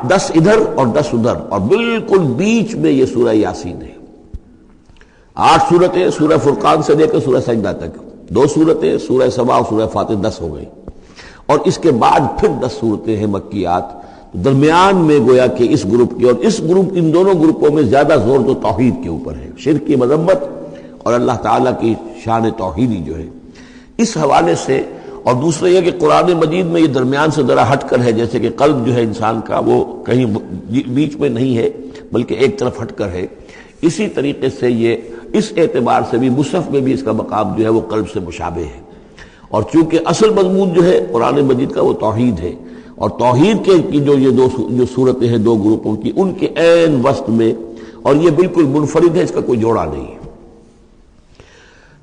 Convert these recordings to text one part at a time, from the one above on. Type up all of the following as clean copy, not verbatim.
10 ادھر اور 10 ادھر، اور بالکل بیچ میں یہ سورہ یاسین ہے۔ 8 صورتیں سورہ فرقان سے لے کر سورہ سجدہ تک، 2 صورتیں سورہ سبا اور سورہ فاتر، 10 ہو گئی، اور اس کے بعد پھر 10 صورتیں ہیں مکیات۔ درمیان میں گویا کہ اس گروپ کی اور اس گروپ، ان دونوں گروپوں میں زیادہ زور تو توحید کے اوپر ہے، شرک کی مذمت اور اللہ تعالیٰ کی شان توحیدی جو ہے، اس حوالے سے۔ اور دوسرا یہ کہ قرآن مجید میں یہ درمیان سے ذرا ہٹ کر ہے، جیسے کہ قلب جو ہے انسان کا وہ کہیں بیچ میں نہیں ہے بلکہ ایک طرف ہٹ کر ہے، اسی طریقے سے یہ اس اعتبار سے بھی مصحف میں بھی اس کا مقام جو ہے وہ قلب سے مشابہ ہے۔ اور چونکہ اصل مضمون جو ہے قرآن مجید کا وہ توحید ہے، اور توحید کے کی جو صورتیں ہیں 2 گروپوں کی، ان کے عین وسط میں، اور یہ بالکل منفرد ہے، اس کا کوئی جوڑا نہیں ہے۔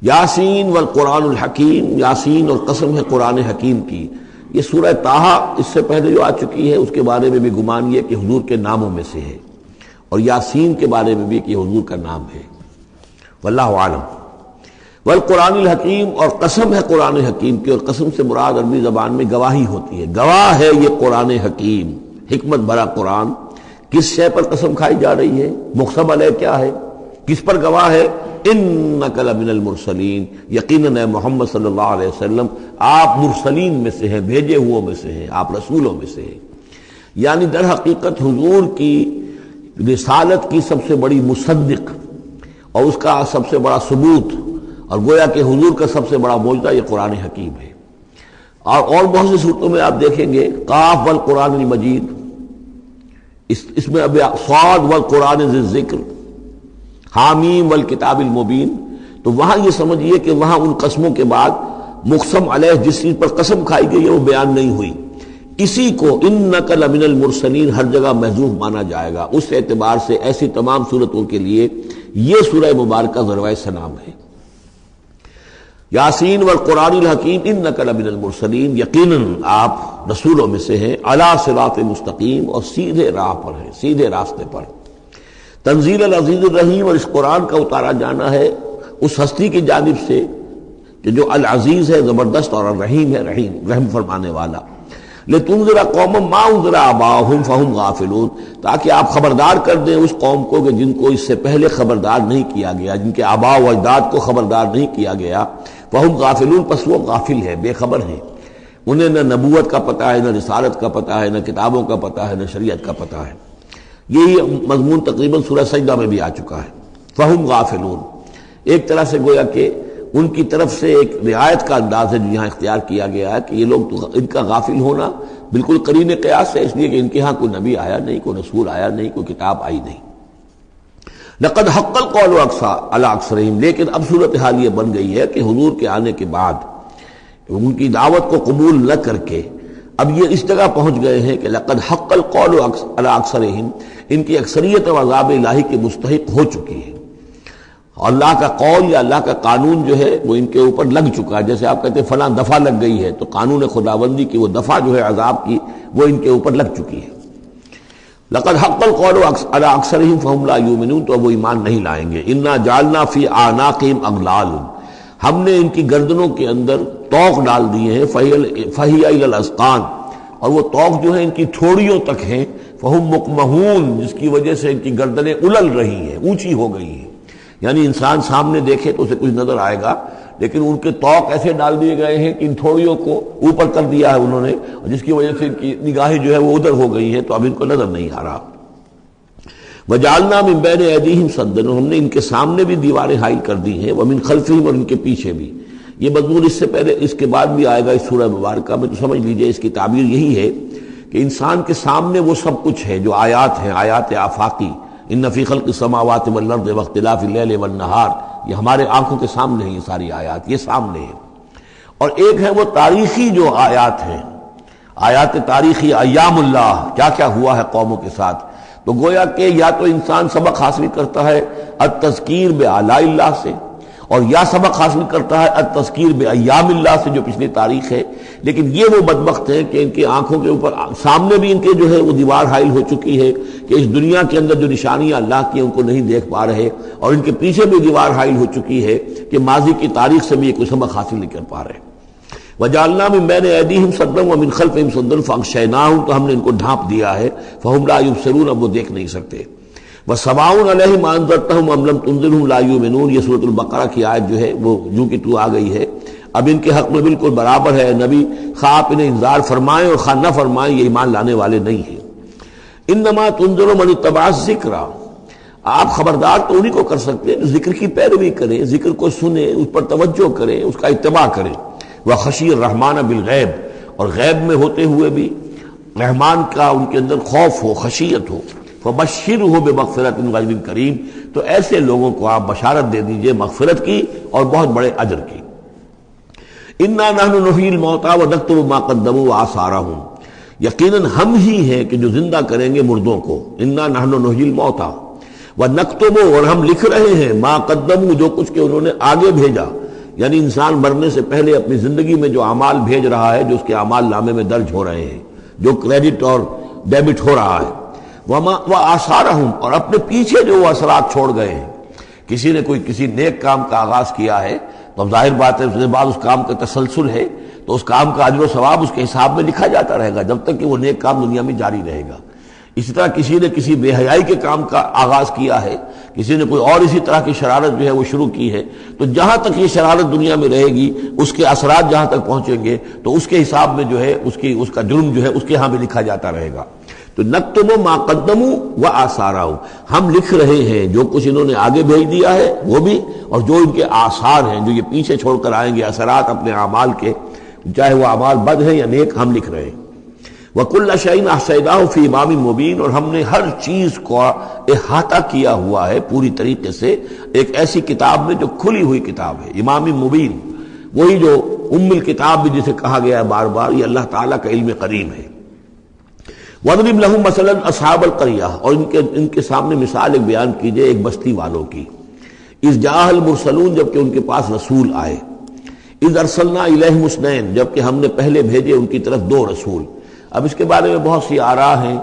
یاسین والقرآن الحکیم، یاسین اور قسم ہے قرآن حکیم کی۔ یہ سورہ طٰہٰ اس سے پہلے جو آ چکی ہے، اس کے بارے میں بھی گمان یہ کہ حضور کے ناموں میں سے ہے، اور یاسین کے بارے میں بھی کہ حضور کا نام ہے، واللہ عالم۔ والقرآن الحکیم، اور قسم ہے قرآن حکیم کی، اور قسم سے مراد عربی زبان میں گواہی ہوتی ہے، گواہ ہے یہ قرآن حکیم، حکمت بھرا قرآن۔ کس شے پر قسم کھائی جا رہی ہے؟ مقسم علیہ کیا ہے، کس پر گواہ ہے؟ انک لمن المرسلین، یقیناً اے محمد صلی اللہ علیہ وسلم آپ مرسلین میں سے ہیں، بھیجے ہوئوں میں سے ہیں، آپ رسولوں میں سے ہیں۔ یعنی در حقیقت حضور کی رسالت کی سب سے بڑی مصدق اور اس کا سب سے بڑا ثبوت، اور گویا کہ حضور کا سب سے بڑا معجزہ یہ قرآن حکیم ہے۔ اور بہت سی صورتوں میں آپ دیکھیں گے قاف والقرآن المجید، اس میں اب صاد والقرآن ذی الذکر، حامیم والکتاب المبین، تو وہاں یہ سمجھیے کہ وہاں ان قسموں کے بعد مقسم علیہ جس چیز پر قسم کھائی گئی ہے وہ بیان نہیں ہوئی، اسی کو انک لمن المرسلین ہر جگہ محذوف مانا جائے گا۔ اس اعتبار سے ایسی تمام صورتوں کے لیے یہ سورہ مبارکہ ذروۂ سلام ہے۔ یاسین والقرآن الحکیم انک لمن المرسلین، یقیناً آپ رسولوں میں سے ہیں، علی صراط مستقیم، اور سیدھے راہ پر ہیں، سیدھے راستے پر۔ تنزیل العزیز الرحیم، اور اس قرآن کا اتارا جانا ہے اس ہستی کی جانب سے کہ جو العزیز ہے، زبردست، اور الرحیم ہے، رحم فرمانے والا۔ لتنذر قوما ما انذر آباؤہم فہم غافلون، تاکہ آپ خبردار کر دیں اس قوم کو کہ جن کو اس سے پہلے خبردار نہیں کیا گیا، جن کے آباء و اجداد کو خبردار نہیں کیا گیا، فہم غافلون، پس وہ غافل ہے، بے خبر ہیں، انہیں نہ نبوت کا پتہ ہے، نہ رسالت کا پتہ ہے، نہ کتابوں کا پتہ ہے، نہ شریعت کا پتہ ہے۔ یہی مضمون تقریباً سورہ سجدہ میں بھی آ چکا ہے، فہم غافلون۔ ایک طرح سے گویا کہ ان کی طرف سے ایک رعایت کا انداز ہے جو یہاں اختیار کیا گیا ہے کہ یہ لوگ تو ان کا غافل ہونا بالکل قرین قیاس ہے، اس لیے کہ ان کے ہاں کوئی نبی آیا نہیں، کوئی رسول آیا نہیں، کوئی کتاب آئی نہیں۔ لقد حق القول علی اکثرہم، لیکن اب صورتحال یہ بن گئی ہے کہ حضور کے آنے کے بعد ان کی دعوت کو قبول نہ کر کے اب یہ اس جگہ پہنچ گئے ہیں کہ لقد حق القول علی اکثرہم، ان کی اکثریت و عذاب الہی کے مستحق ہو چکی ہے، اللہ کا قول یا اللہ کا قانون جو ہے وہ ان کے اوپر لگ چکا ہے۔ جیسے آپ کہتے ہیں فلاں دفعہ لگ گئی ہے، تو قانون خداوندی کی وہ دفعہ جو ہے عذاب کی وہ ان کے اوپر لگ چکی ہے۔ لقد حق القول علی اکثرہم فہم لا یؤمنون، تو وہ ایمان نہیں لائیں گے۔ انا جعلنا فی اعناقہم اغلال، ہم نے ان کی گردنوں کے اندر طوق ڈال دیے ہیں، فہی الی الاذقان، اور وہ طوق جو ہے ان کی ٹھوڑیوں تک ہیں، فہم مقمحون، جس کی وجہ سے ان کی گردنیں الل رہی ہیں، اونچی ہو گئی ہیں۔ یعنی انسان سامنے دیکھے تو اسے کچھ نظر آئے گا، لیکن ان کے طوق ایسے ڈال دیے گئے ہیں کہ ان تھوڑیوں کو اوپر کر دیا ہے انہوں نے، جس کی وجہ سے ان کی نگاہیں جو ہے وہ ادھر ہو گئی ہیں، تو اب ان کو نظر نہیں آ رہا۔ وجعلنا من بین ایدیہم سدا، ہم نے ان کے سامنے بھی دیواریں حائل کر دی ہیں، ومن خلفہم، اور ان کے پیچھے بھی۔ یہ مضمون اس سے پہلے اس کے بعد بھی آئے گا اس سورہ مبارکہ میں، تو سمجھ لیجئے اس کی تعبیر یہی ہے کہ انسان کے سامنے وہ سب کچھ ہے جو آیات ہیں، آیات آفاقی، ان فی خلق السماوات والارض واختلاف اللیل والنہار، یہ ہمارے آنکھوں کے سامنے ہیں، یہ ساری آیات یہ سامنے ہیں۔ اور ایک ہے وہ تاریخی جو آیات ہیں، آیات تاریخی، ایام اللہ، کیا کیا ہوا ہے قوموں کے ساتھ۔ تو گویا کہ یا تو انسان سبق حاصل کرتا ہے التذکیر بآلاء اللہ سے، اور یا سبق حاصل کرتا ہے التذکیر بایام اللہ سے جو پچھلی تاریخ ہے۔ لیکن یہ وہ بدبخت ہیں کہ ان کی آنکھوں کے اوپر سامنے بھی ان کے جو ہے وہ دیوار حائل ہو چکی ہے کہ اس دنیا کے اندر جو نشانیاں اللہ کی ان کو نہیں دیکھ پا رہے، اور ان کے پیچھے بھی دیوار حائل ہو چکی ہے کہ ماضی کی تاریخ سے بھی یہ کوئی سبق حاصل نہیں کر پا رہے۔ وجعلنا من بین ایدیہم سدا ومن خلفہم سدا فاغشیناہم، تو ہم نے ان کو ڈھانپ دیا ہے، فہم لا یبصرون، اب وہ دیکھ نہیں سکتے۔ وسواء علیہم انذرتہم ام لم تنذرہم لا یؤمنون، یہ سورۃ البقرہ کی آیت جو ہے وہ جو کہ تو آ گئی ہے، اب ان کے حق میں بالکل برابر ہے، نبی خواہ آپ انہیں انذار فرمائیں اور خواہ نہ فرمائیں، یہ ایمان لانے والے نہیں ہیں۔ انما تنذر من اتبع الذکر، آپ خبردار تو انہی کو کر سکتے ہیں جو ذکر کی پیروی کریں، ذکر کو سنیں، اس پر توجہ کریں، اس کا اتباع کریں۔ وخشی الرحمن بالغیب، اور غیب میں ہوتے ہوئے بھی رحمان کا ان کے اندر خوف ہو، خشیت ہو۔ فبشرہ بمغفرۃ غیر کریم، تو ایسے لوگوں کو آپ بشارت دے دیجئے مغفرت کی اور بہت بڑے اجر کی۔ انا نحن نحیی الموتیٰ ونکتب ما قدموا وآثارہم، یقیناً ہم ہی ہیں کہ جو زندہ کریں گے مردوں کو۔ انا نحن نحیی الموتیٰ ونکتب، اور ہم لکھ رہے ہیں ما قدموا، جو کچھ کہ انہوں نے آگے بھیجا، یعنی انسان مرنے سے پہلے اپنی زندگی میں جو اعمال بھیج رہا ہے، جو اس کے اعمال نامے میں درج ہو رہے ہیں، جو کریڈٹ اور ڈیبٹ ہو رہا ہے۔ وآثارہم، اور اپنے پیچھے جو وہ اثرات چھوڑ گئے ہیں، کسی نے کوئی کسی نیک کام کا آغاز کیا ہے تو اب ظاہر بات ہے اس کے بعد اس کام کا تسلسل ہے، تو اس کام کا اجر و ثواب اس کے حساب میں لکھا جاتا رہے گا جب تک کہ وہ نیک کام دنیا میں جاری رہے گا۔ اسی طرح کسی نے کسی بے حیائی کے کام کا آغاز کیا ہے، کسی نے کوئی اور اسی طرح کی شرارت جو ہے وہ شروع کی ہے، تو جہاں تک یہ شرارت دنیا میں رہے گی، اس کے اثرات جہاں تک پہنچیں گے تو اس کے حساب میں جو ہے اس کا جرم جو ہے اس کے ہاں بھی لکھا جاتا رہے گا۔ تو نکتب ما قدموا وآثارہم، ہم لکھ رہے ہیں جو کچھ انہوں نے آگے بھیج دیا ہے وہ بھی، اور جو ان کے آثار ہیں جو یہ پیچھے چھوڑ کر آئیں گے اثرات اپنے اعمال کے، چاہے وہ اعمال بد ہیں یا نیک، ہم لکھ رہے ہیں۔ وَكُلَّ شَيْءٍ أَحْصَيْنَاهُ فِي إِمَامٍ مُبِينٍ، اور ہم نے ہر چیز کو احاطہ کیا ہوا ہے پوری طریقے سے ایک ایسی کتاب میں جو کھلی ہوئی کتاب ہے، امام مبین، وہی جو ام الکتاب بھی جسے کہا گیا ہے بار بار، یہ اللہ تعالیٰ کا علم قدیم ہے۔ وَاضْرِبْ لَهُم مَثَلًا أَصْحَابَ الْقَرْيَةِ، اور ان کے سامنے مثال ایک بیان کیجئے ایک بستی والوں کی۔ اِذْ جَاءَ الْمُرْسَلُونَ، جبکہ ان کے پاس رسول آئے۔ اِذْ أَرْسَلْنَا إِلَيْهِمُ اثْنَيْنِ، جبکہ ہم نے پہلے بھیجے ان کی طرف دو رسول۔ اب اس کے بارے میں بہت سی آراء ہیں۔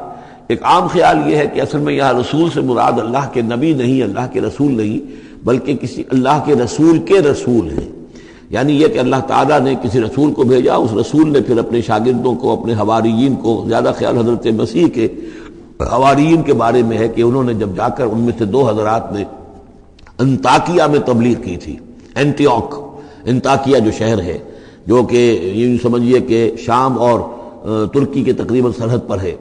ایک عام خیال یہ ہے کہ اصل میں یہاں رسول سے مراد اللہ کے نبی نہیں، اللہ کے رسول نہیں، بلکہ کسی اللہ کے رسول ہیں، یعنی یہ کہ اللہ تعالیٰ نے کسی رسول کو بھیجا، اس رسول نے پھر اپنے شاگردوں کو، اپنے حواریین کو، زیادہ خیال حضرت مسیح کے حواریین کے بارے میں ہے کہ انہوں نے جب جا کر ان میں سے دو حضرات نے انطاکیہ میں تبلیغ کی تھی، اینٹیوک، انطاکیہ جو شہر ہے جو کہ یوں سمجھیے کہ شام اور ترکی کے تقریباً سرحد پر ہے،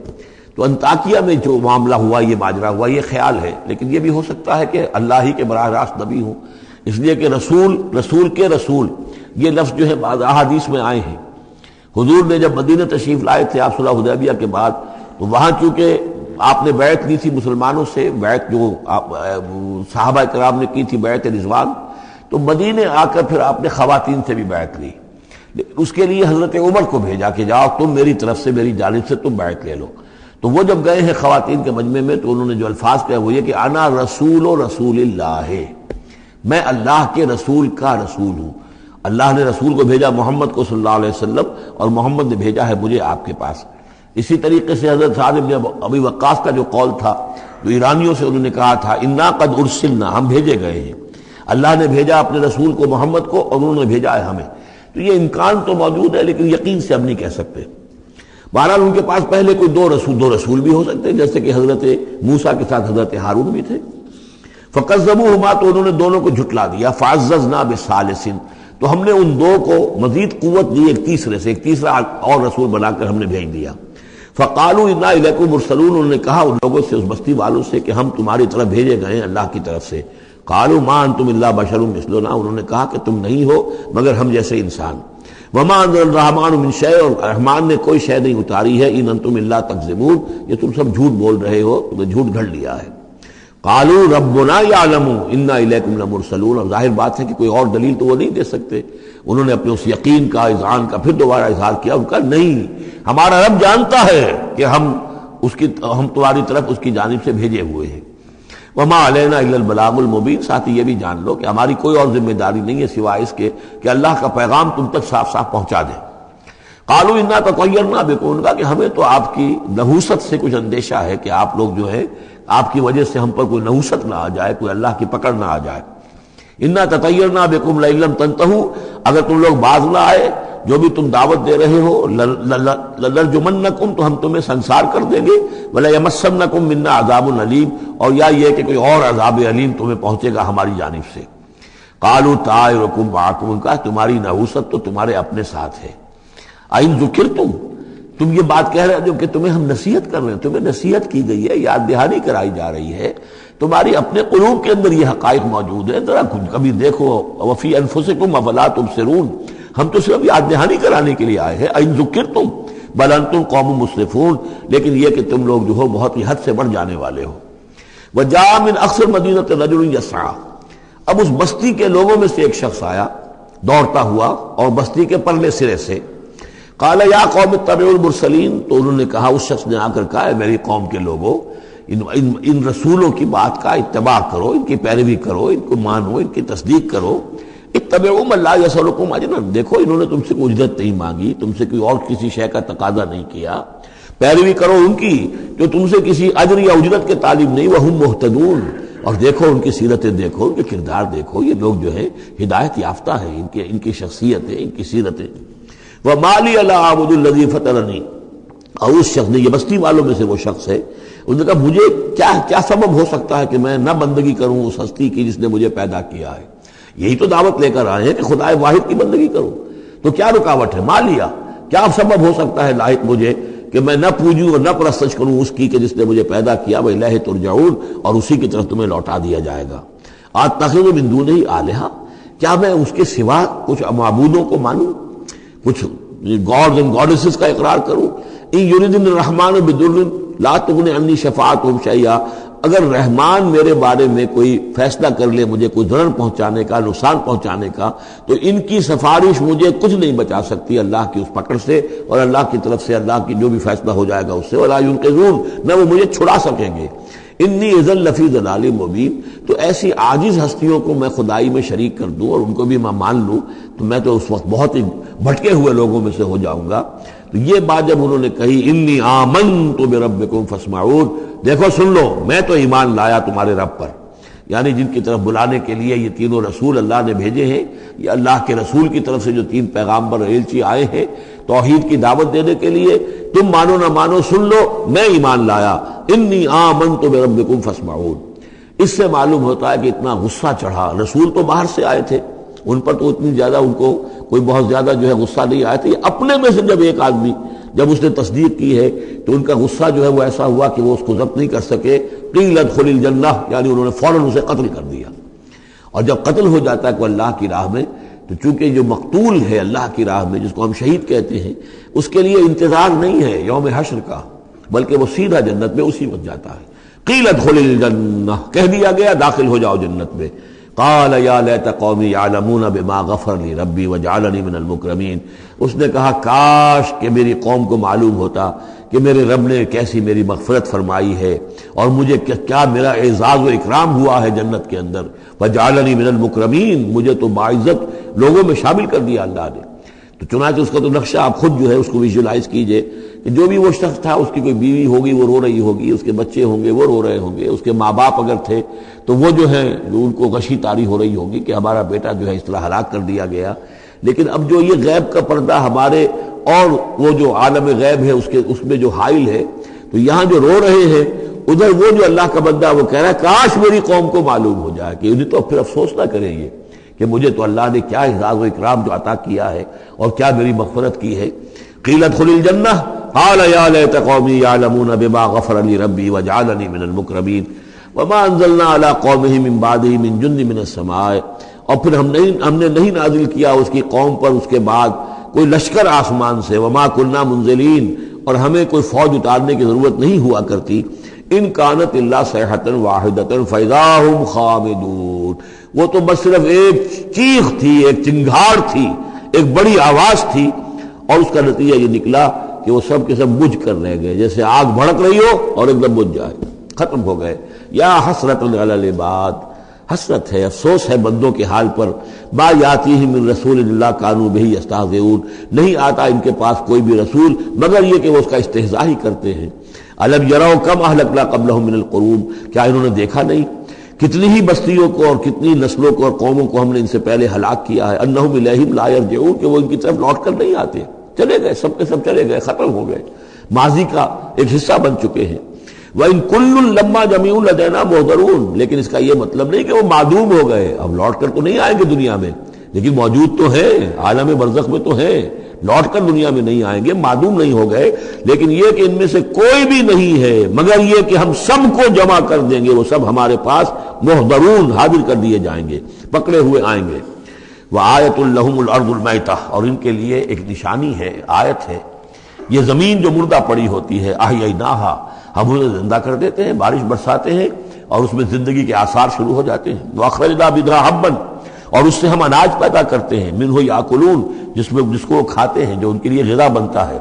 تو انطاکیہ میں جو معاملہ ہوا، یہ ماجرا ہوا، یہ خیال ہے، لیکن یہ بھی ہو سکتا ہے کہ اللہ ہی کے براہ راست نبی ہوں، اس لیے کہ رسول کے رسول یہ لفظ جو ہے بعض احادیث میں آئے ہیں۔ حضور نے جب مدینہ تشریف لائے تھے آپ صلح حدیبیہ کے بعد، تو وہاں چونکہ آپ نے بیعت لی تھی مسلمانوں سے، بیعت جو صحابہ کرام نے کی تھی بیعت رضوان، تو مدینے آ کر پھر آپ نے خواتین سے بھی بیعت لی، اس کے لیے حضرت عمر کو بھیجا کہ جاؤ تم میری طرف سے، میری جانب سے تم بیعت لے لو۔ تو وہ جب گئے ہیں خواتین کے مجمع میں تو انہوں نے جو الفاظ کہا وہ یہ کہ انا رسول اللہ، میں اللہ کے رسول کا رسول ہوں۔ اللہ نے رسول کو بھیجا محمد کو صلی اللہ علیہ وسلم، اور محمد نے بھیجا ہے مجھے آپ کے پاس۔ اسی طریقے سے حضرت سعد بن ابی وقاص کا جو قول تھا، جو ایرانیوں سے انہوں نے کہا تھا انا قد ارسلنا، ہم بھیجے گئے ہیں، اللہ نے بھیجا اپنے رسول کو محمد کو اور انہوں نے بھیجا ہے ہمیں۔ تو یہ امکان تو موجود ہے لیکن یقین سے ہم نہیں کہہ سکتے۔ بہرحال ان کے پاس پہلے کوئی دو رسول بھی ہو سکتے ہیں، جیسے کہ حضرت موسیٰ کے ساتھ حضرت ہارون بھی تھے۔ فَكَذَّبُوهُمَا، تو انہوں نے دونوں کو جھٹلا دیا۔ فَعَزَّزْنَا بِثَالِثٍ، تو ہم نے ان دو کو مزید قوت دی ایک تیسرے سے، ایک تیسرا اور رسول بنا کر ہم نے بھیج دیا۔ فَقَالُوا إِنَّا إِلَيْكُمْ مُرْسَلُونَ، انہوں نے کہا ان لوگوں سے، اس بستی والوں سے، کہ ہم تمہاری طرف بھیجے گئے ہیں اللہ کی طرف سے۔ قَالُوا مَا أَنْتُمْ إِلَّا بَشَرٌ مِثْلُنَا، انہوں نے کہا کہ تم نہیں ہو مگر ہم جیسے انسان۔ وَمَا أَنزَلَ الرَّحْمَٰنُ مِن شَيْءٍ، اور رحمان نے کوئی شے نہیں اتاری ہے، إِنْ أَنْتُمْ إِلَّا تَكْذِبُونَ، یہ تم سب جھوٹ بول رہے ہو، تمہیں جھوٹ گھڑ لیا ہے۔ قَالُوا رَبُّنَا يَعْلَمُ إِنَّا إِلَيْكُمْ لَمُرْسَلُونَ، اور ظاہر بات ہے کہ کوئی اور دلیل تو وہ نہیں دے سکتے۔ انہوں نے اپنے اس یقین کا اذعان کا پھر دوبارہ اظہار کیا، ان کا نہیں، ہمارا رب جانتا ہے کہ ہم تمہاری طرف اس کی جانب سے بھیجے ہوئے ہیں۔ وما علینا الا البلاغ المبین، ساتھ ہی یہ بھی جان لو کہ ہماری کوئی اور ذمہ داری نہیں ہے سوائے اس کے کہ اللہ کا پیغام تم تک صاف صاف پہنچا دیں۔ قالوا انا تطیرنا بکم، ان کا کہ ہمیں تو آپ کی نحوست سے کچھ اندیشہ ہے کہ آپ لوگ جو ہے آپ کی وجہ سے ہم پر کوئی نحوست نہ آ جائے، کوئی اللہ کی پکڑ نہ آ جائے۔ انا تطیرنا بکم لئن لم تنتہوا، اگر تم لوگ باز نہ آئے جو بھی تم دعوت دے رہے ہو لنرجمنکم، تو ہم تمہیں سنسار کر دیں گے، ولا یمسنکم منا عذاب علیم، اور یا یہ کہ کوئی اور عذاب علیم تمہیں پہنچے گا ہماری جانب سے۔ قالوا طائرکم معکم، کہا تمہاری نحوست تو تمہارے اپنے ساتھ ہے۔ این ذکرتم، تم یہ بات کہہ رہے ہو کہ تمہیں ہم نصیحت کر رہے ہیں، تمہیں نصیحت کی گئی ہے، یاد دہانی کرائی جا رہی ہے، تمہاری اپنے قلوب کے اندر یہ حقائق موجود ہیں، ذرا کبھی دیکھو، وفی انفسکم افلا تبصرون، ہم تو صرف یاد دہانی کرانے کے لیے آئے ہیں۔ این ذکرتم بل انتم قوم مسرفون، لیکن یہ کہ تم لوگ جو ہو بہت ہی حد سے بڑھ جانے والے ہو۔ وجاء من اقصى المدینۃ رجل یسعى، اب اس بستی کے لوگوں میں سے ایک شخص آیا دوڑتا ہوا، اور بستی کے پرلے سرے سے، قال یا قوم اتبعوا المرسلین، تو انہوں نے کہا، اس شخص نے آ کر کہا، اے میری قوم کے لوگوں، ان رسولوں کی بات کا اتباع کرو، ان کی پیروی کرو، ان کو مانو، ان کی تصدیق کرو۔ اتبعوا من لا یسألکم اجرا، دیکھو انہوں نے تم سے کوئی اجرت نہیں مانگی، تم سے کوئی اور کسی شے کا تقاضا نہیں کیا، پیروی کرو ان کی جو تم سے کسی اجر یا اجرت کے طالب نہیں، وہم مہتدون، اور دیکھو ان کی سیرتیں دیکھو، ان کے کردار دیکھو، یہ لوگ جو ہے ہدایت یافتہ ہیں، ان کی شخصیتیں، ان کی سیرتیں۔ وَمَا لِيَ لَا أَعْبُدُ الَّذِي فَطَرَنِي، اور اس شخص نے، یہ بستی والوں میں سے وہ شخص ہے، انہوں نے کہا مجھے کیا سبب ہو سکتا ہے کہ میں نہ بندگی کروں اس ہستی کی جس نے مجھے پیدا کیا ہے؟ یہی تو دعوت لے کر آئے ہیں کہ خدا واحد کی بندگی کرو، تو کیا رکاوٹ ہے؟ ما لیا، کیا سبب ہو سکتا ہے لاحق مجھے کہ میں نہ پوجوں اور نہ پرستش کروں اس کی کہ جس نے مجھے پیدا کیا، وَإِلَيْهِ تُرْجَعُونَ، اور اسی کی طرف تمہیں لوٹا دیا جائے گا۔ أَتَّخِذُ مِن دُونِهِ آلِهَةً، کیا میں اس کے سوا کچھ معبودوں کو مانوں، کچھ گاڈز اینڈ گاڈیسز کا اقرار کروں؟ ان یریدن الرحمن بضر لا تغن عنی شفاعتهم شیئا، اگر رحمان میرے بارے میں کوئی فیصلہ کر لے مجھے کوئی ضرر پہنچانے کا، نقصان پہنچانے کا، تو ان کی سفارش مجھے کچھ نہیں بچا سکتی اللہ کی اس پکڑ سے، اور اللہ کی طرف سے اللہ کی جو بھی فیصلہ ہو جائے گا اس سے، ولا ينقذون، نہ وہ مجھے چھڑا سکیں گے۔ انی اذا لفی ضلال مبین، تو ایسی عاجز ہستیوں کو میں خدائی میں شریک کر دوں اور ان کو بھی میں مان لوں تو میں تو اس وقت بہت ہی بھٹکے ہوئے لوگوں میں سے ہو جاؤں گا۔ تو یہ بات جب انہوں نے کہی، انی آمنت بربکم فاسمعون، دیکھو سن لو، میں تو ایمان لایا تمہارے رب پر، یعنی جن کی طرف بلانے کے لیے یہ تینوں رسول اللہ نے بھیجے ہیں، یہ اللہ کے رسول کی طرف سے جو تین پیغامبر ایلچی آئے ہیں توحید کی دعوت دینے کے لیے، تم مانو نہ مانو سن لو، میں ایمان لایا، انی آمنت بربکم فاسمعون۔ اس سے معلوم ہوتا ہے کہ اتنا غصہ چڑھا، رسول تو باہر سے آئے تھے، ان پر تو اتنی زیادہ ان کو کوئی بہت زیادہ جو ہے غصہ نہیں آیا تھا، یہ اپنے میں سے جب ایک آدمی جب اس نے تصدیق کی ہے تو ان کا غصہ جو ہے وہ ایسا ہوا کہ وہ اس کو ضبط نہیں کر سکے، قیل ادخل الجنہ، یعنی انہوں نے فوراً اسے قتل کر دیا۔ اور جب قتل ہو جاتا ہے کوئی اللہ کی راہ میں، تو چونکہ جو مقتول ہے اللہ کی راہ میں، جس کو ہم شہید کہتے ہیں، اس کے لیے انتظار نہیں ہے یوم حشر کا، بلکہ وہ سیدھا جنت میں اسی وقت جاتا ہے۔ قیل ادخل الجنہ، کہہ دیا گیا داخل ہو جاؤ جنت میں۔ قال یا لیت قومی یعلمون بما غفر لی ربی وجعلنی من المکرمین، اس نے کہا کاش کہ میری قوم کو معلوم ہوتا کہ میرے رب نے کیسی میری مغفرت فرمائی ہے اور مجھے کیا میرا اعزاز و اکرام ہوا ہے جنت کے اندر، وجعلنی من المکرمین، مجھے تو باعزت لوگوں میں شامل کر دیا اللہ نے۔ تو چنانچہ اس کا تو نقشہ آپ خود جو ہے اس کو ویژولائز کیجئے کہ جو بھی وہ شخص تھا، اس کی کوئی بیوی ہوگی وہ رو رہی ہوگی، اس کے بچے ہوں گے وہ رو رہے ہوں گے، اس کے ماں باپ اگر تھے تو وہ جو ہیں ان کو غشی طاری ہو رہی ہوگی کہ ہمارا بیٹا جو ہے اس طرح ہلاک کر دیا گیا۔ لیکن اب جو یہ غیب کا پردہ ہمارے اور وہ جو عالم غیب ہے اس میں جو حائل ہے، تو یہاں جو رو رہے ہیں ادھر وہ جو اللہ کا بندہ وہ کہہ رہا ہے کاش میری قوم کو معلوم ہو جائے، کہ انہیں تو پھر افسوس نہ کریں یہ کہ مجھے تو اللہ نے کیا اعزاز و اکرام جو عطا کیا ہے اور کیا میری مغفرت کی ہے۔ قیل ادخل الجنہ قال یا لیت قومی یعلمون بما غفر لی ربی وجعلنی من المکرمین وما انزلنا علی قومہ من بعدہ من جند من السماء، اور پھر ہم نے نہیں نازل کیا اس کی قوم پر اس کے بعد کوئی لشکر آسمان سے، وما کنا منزلین، اور ہمیں کوئی فوج اتارنے کی ضرورت نہیں ہوا کرتی، ان کانت الا صیحۃ واحدۃ فاذا هم خامدون، وہ تو بس صرف ایک چیخ تھی، ایک چنگھاڑ تھی، ایک بڑی آواز تھی، اور اس کا نتیجہ یہ نکلا کہ وہ سب کے سب بجھ کر رہ گئے، جیسے آگ بھڑک رہی ہو اور ایک دم بجھ جائے، ختم ہو گئے۔ یا حسرۃ علی العباد، حسرت ہے، افسوس ہے بندوں کے حال پر، ما یاتیہم من رسول اللہ کانوا بہ یستہزئون، نہیں آتا ان کے پاس کوئی بھی رسول مگر یہ کہ وہ اس کا استہزاء ہی کرتے ہیں۔ الم یروا کم اہلکنا قبلہم من القرون، کیا انہوں نے دیکھا نہیں کتنی ہی بستیوں کو اور کتنی نسلوں کو اور قوموں کو ہم نے ان سے پہلے ہلاک کیا ہے، انہم الیہم لا یرجعون، کہ وہ ان کی طرف لوٹ کر نہیں آتے، چلے گئے، سب کے سب چلے گئے، ختم ہو گئے، ماضی کا ایک حصہ بن چکے ہیں۔ وَإِن كُلٌّ لَمَّا جَمِيعٌ لَدَيْنَا مُحْضَرُونَ، لیکن اس کا یہ مطلب نہیں کہ وہ معدوم ہو گئے، اب لوٹ کر تو نہیں آئیں گے دنیا میں، لیکن موجود تو ہیں، عالم برزخ میں تو ہیں، لوٹ کر دنیا میں نہیں آئیں گے، معدوم نہیں ہو گئے، لیکن یہ کہ ان میں سے کوئی بھی نہیں ہے مگر یہ کہ ہم سب کو جمع کر دیں گے، وہ سب ہمارے پاس محضرون، حاضر کر دیے جائیں گے، پکڑے ہوئے آئیں گے۔ وَآیَةٌ لَهُمُ الْأَرْضُ الْمَيْتَةُ، اور ان کے لیے ایک نشانی ہے، آیت ہے، یہ زمین جو مردہ پڑی ہوتی ہے، أَحْيَيْنَاهَا، ہم اسے زندہ کر دیتے ہیں، بارش برساتے ہیں اور اس میں زندگی کے آثار شروع ہو جاتے ہیں۔ وَأَخْرَجْنَا بِهَا حَبًّا، اور اس سے ہم اناج پیدا کرتے ہیں، منہ یاکلون، جس کو وہ کھاتے ہیں، جو ان کے لیے غذا بنتا ہے۔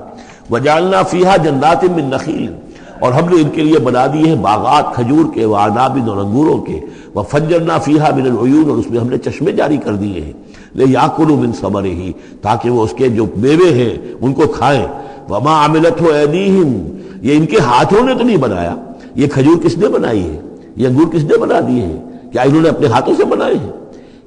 وجعلنا فیہا جنات من نخیل، اور ہم نے ان کے لیے بنا دیے ہیں باغات کھجور کے، وعناب، اور انگوروں کے، وفجرنا فیہا من العیون، اور اس میں ہم نے چشمے جاری کر دیے ہیں، لیاکلوا من ثمرہ، تاکہ وہ اس کے جو میوے ہیں ان کو کھائیں۔ وما عملتہ ایدیہم، یہ ان کے ہاتھوں نے تو نہیں بنایا، یہ کھجور کس نے بنائی ہے، یہ انگور کس نے بنا دیے ہیں، کیا انہوں نے اپنے ہاتھوں سے بنائے ہیں؟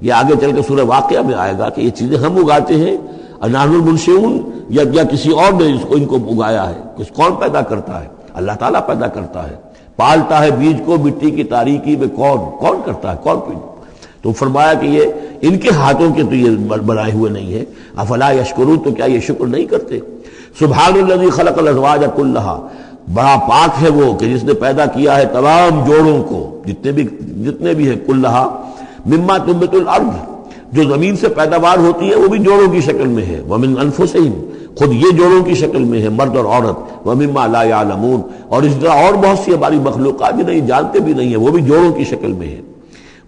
یہ آگے چل کے سورہ واقعہ میں آئے گا کہ یہ چیزیں ہم اگاتے ہیں، نحن المنشئون، یا کسی اور نے ان کو اگایا ہے، کون پیدا کرتا ہے؟ اللہ تعالیٰ پیدا کرتا ہے، پالتا ہے بیج کو مٹی کی تاریکی میں، کون کرتا ہے، کون پیدا؟ تو فرمایا کہ یہ ان کے ہاتھوں کے تو یہ بنائے ہوئے نہیں ہے۔ افلا یشکرون، تو کیا یہ شکر نہیں کرتے؟ سبحان الذی خلق الازواج کلھا، بڑا پاک ہے وہ کہ جس نے پیدا کیا ہے تمام جوڑوں کو، جتنے بھی ہیں، کلھا مما تنبت الارض، جو زمین سے پیداوار ہوتی ہے وہ بھی جوڑوں کی شکل میں ہے، ومن انفسہم، خود یہ جوڑوں کی شکل میں ہے، مرد اور عورت، ومما لا یعلمون، اور اس طرح اور بہت سی ہماری مخلوقات جو نہیں جانتے بھی نہیں ہیں، وہ بھی جوڑوں کی شکل میں ہے۔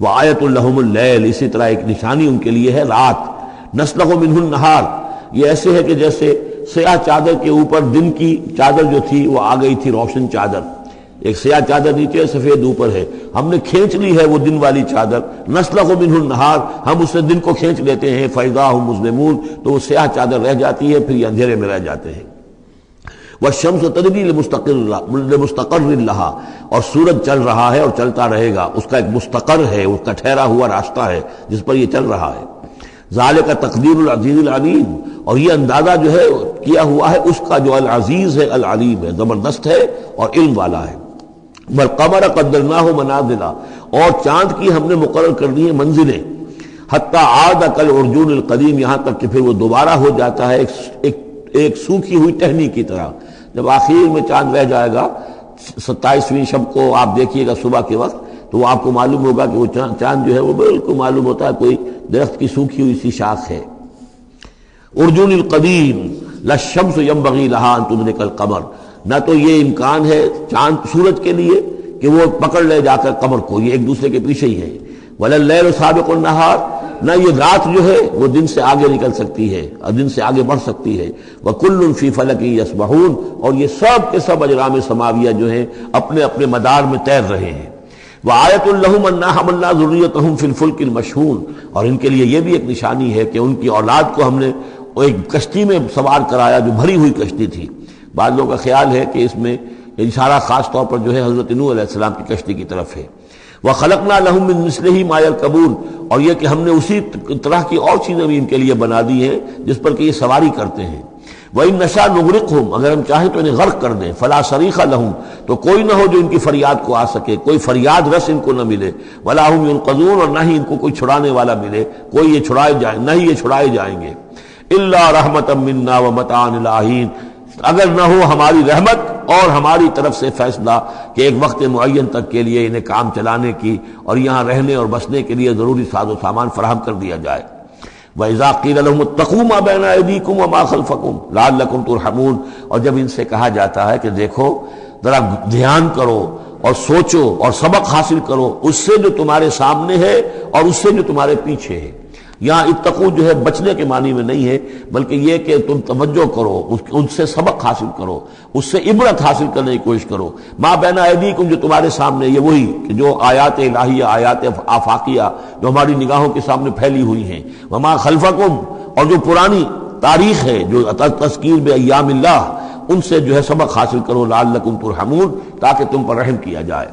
وآیۃ لہم اللیل، اسی طرح ایک نشانی ان کے لیے ہے رات، نسلخ منہ النہار، یہ ایسے ہے کہ جیسے سیاہ چادر کے اوپر دن کی چادر جو تھی وہ آ گئی تھی روشن چادر، ایک سیاہ چادر نیچے سفید اوپر ہے، ہم نے کھینچ لی ہے وہ دن والی چادر، نسلخ منہ النہار، ہم اس سے دن کو کھینچ لیتے ہیں، فإذا هم مظلمون، تو وہ سیاہ چادر رہ جاتی ہے، پھر یہ اندھیرے میں رہ جاتے ہیں۔ والشمس تجری لمستقر لہا، اور سورج چل رہا ہے اور چلتا رہے گا، اس کا ایک مستقر ہے، اس کا ٹھہرا ہوا راستہ ہے جس پر یہ چل رہا ہے۔ ذالک تقدیر العزیز العلیم، اور یہ اندازہ جو ہے کیا ہوا ہے اس کا جو العزیز ہے، العلیم ہے، زبردست ہے اور علم والا ہے۔ والقمر قدرناہ منازل، اور چاند کی ہم نے مقرر کر دی ہیں منزلیں، حتی عاد کالعرجون القدیم، یہاں تک کہ پھر وہ دوبارہ ہو جاتا ہے ایک سوکھی ہوئی ٹہنی کی طرح۔ جب آخر میں چاند رہ جائے گا 27ویں شب کو آپ دیکھیے گا صبح کے وقت، تو وہ آپ کو معلوم ہوگا کہ وہ چاند جو ہے وہ بالکل معلوم ہوتا ہے کوئی درخت کی سوکھی ہوئی سی شاخ ہے۔ ارجون القدیم للشمس ينبغي لها ان تدرك القمر، نہ تو یہ امکان ہے چاند سورج کے لیے کہ وہ پکڑ لے جا کر قمر کو، یہ ایک دوسرے کے پیچھے ہی ہے۔ ولا اللیل سابق النہار، نہ یہ رات جو ہے وہ دن سے آگے نکل سکتی ہے اور دن سے آگے بڑھ سکتی ہے۔ وکل فی فلک یسبحون، اور یہ سب کے سب اجرام سماویہ جو ہیں اپنے اپنے مدار میں تیر رہے ہیں۔ وآیۃ لہم انا حملنا ذریتہم فی الفلک المشحون، اور ان کے لیے یہ بھی ایک نشانی ہے کہ ان کی اولاد کو ہم نے ایک کشتی میں سوار کرایا جو بھری ہوئی کشتی تھی۔ بعض لوگوں کا خیال ہے کہ اس میں اشارہ خاص طور پر جو ہے حضرت نوح علیہ السلام کی کشتی کی طرف ہے۔ وَخَلَقْنَا لَهُم مِّن مِّثْلِهِ مَا يَرْكَبُونَ، اور یہ کہ ہم نے اسی طرح کی اور چیزیں بھی ان کے لیے بنا دی ہیں جس پر کہ یہ سواری کرتے ہیں۔ وَإِن نَّشَأْ نُغْرِقْهُمْ، اگر ہم چاہیں تو انہیں غرق کر دیں، فَلَا صَرِيخَ لَهُمْ، تو کوئی نہ ہو جو ان کی فریاد کو آ سکے، کوئی فریاد رس ان کو نہ ملے، وَلَا هُمْ يُنقَذُونَ، اور نہ ہی ان کو کوئی چھڑانے والا ملے، کوئی یہ چھڑائے جائیں، نہ ہی یہ چھڑائے جائیں گے۔ إِلَّا رَحْمَةً مِّنَّا وَمَتَاعًا إِلَىٰ حِينٍ، اگر نہ ہو ہماری رحمت اور ہماری طرف سے فیصلہ کہ ایک وقت معین تک کے لیے انہیں کام چلانے کی اور یہاں رہنے اور بسنے کے لیے ضروری ساز و سامان فراہم کر دیا جائے۔ وَإِذَا قِيلَ لَهُمُ اتَّقُوا مَا بَيْنَ أَيْدِيكُمْ وَمَا خَلْفَكُمْ لَعَلَّكُمْ تُرْحَمُونَ، اور جب ان سے کہا جاتا ہے کہ دیکھو ذرا دھیان کرو اور سوچو اور سبق حاصل کرو اس سے جو تمہارے سامنے ہے اور اس سے جو تمہارے پیچھے ہے۔ یہاں اتقو جو ہے بچنے کے معنی میں نہیں ہے، بلکہ یہ کہ تم توجہ کرو، ان سے سبق حاصل کرو، اس سے عبرت حاصل کرنے کی کوشش کرو۔ ما بین ایدیکم، جو تمہارے سامنے، یہ وہی کہ جو آیات الہیہ، آیات آفاقیہ جو ہماری نگاہوں کے سامنے پھیلی ہوئی ہیں، وما خلفکم، اور جو پرانی تاریخ ہے جو تذکیر بایام اللہ، ان سے جو ہے سبق حاصل کرو، لعلکم ترحمون، تاکہ تم پر رحم کیا جائے۔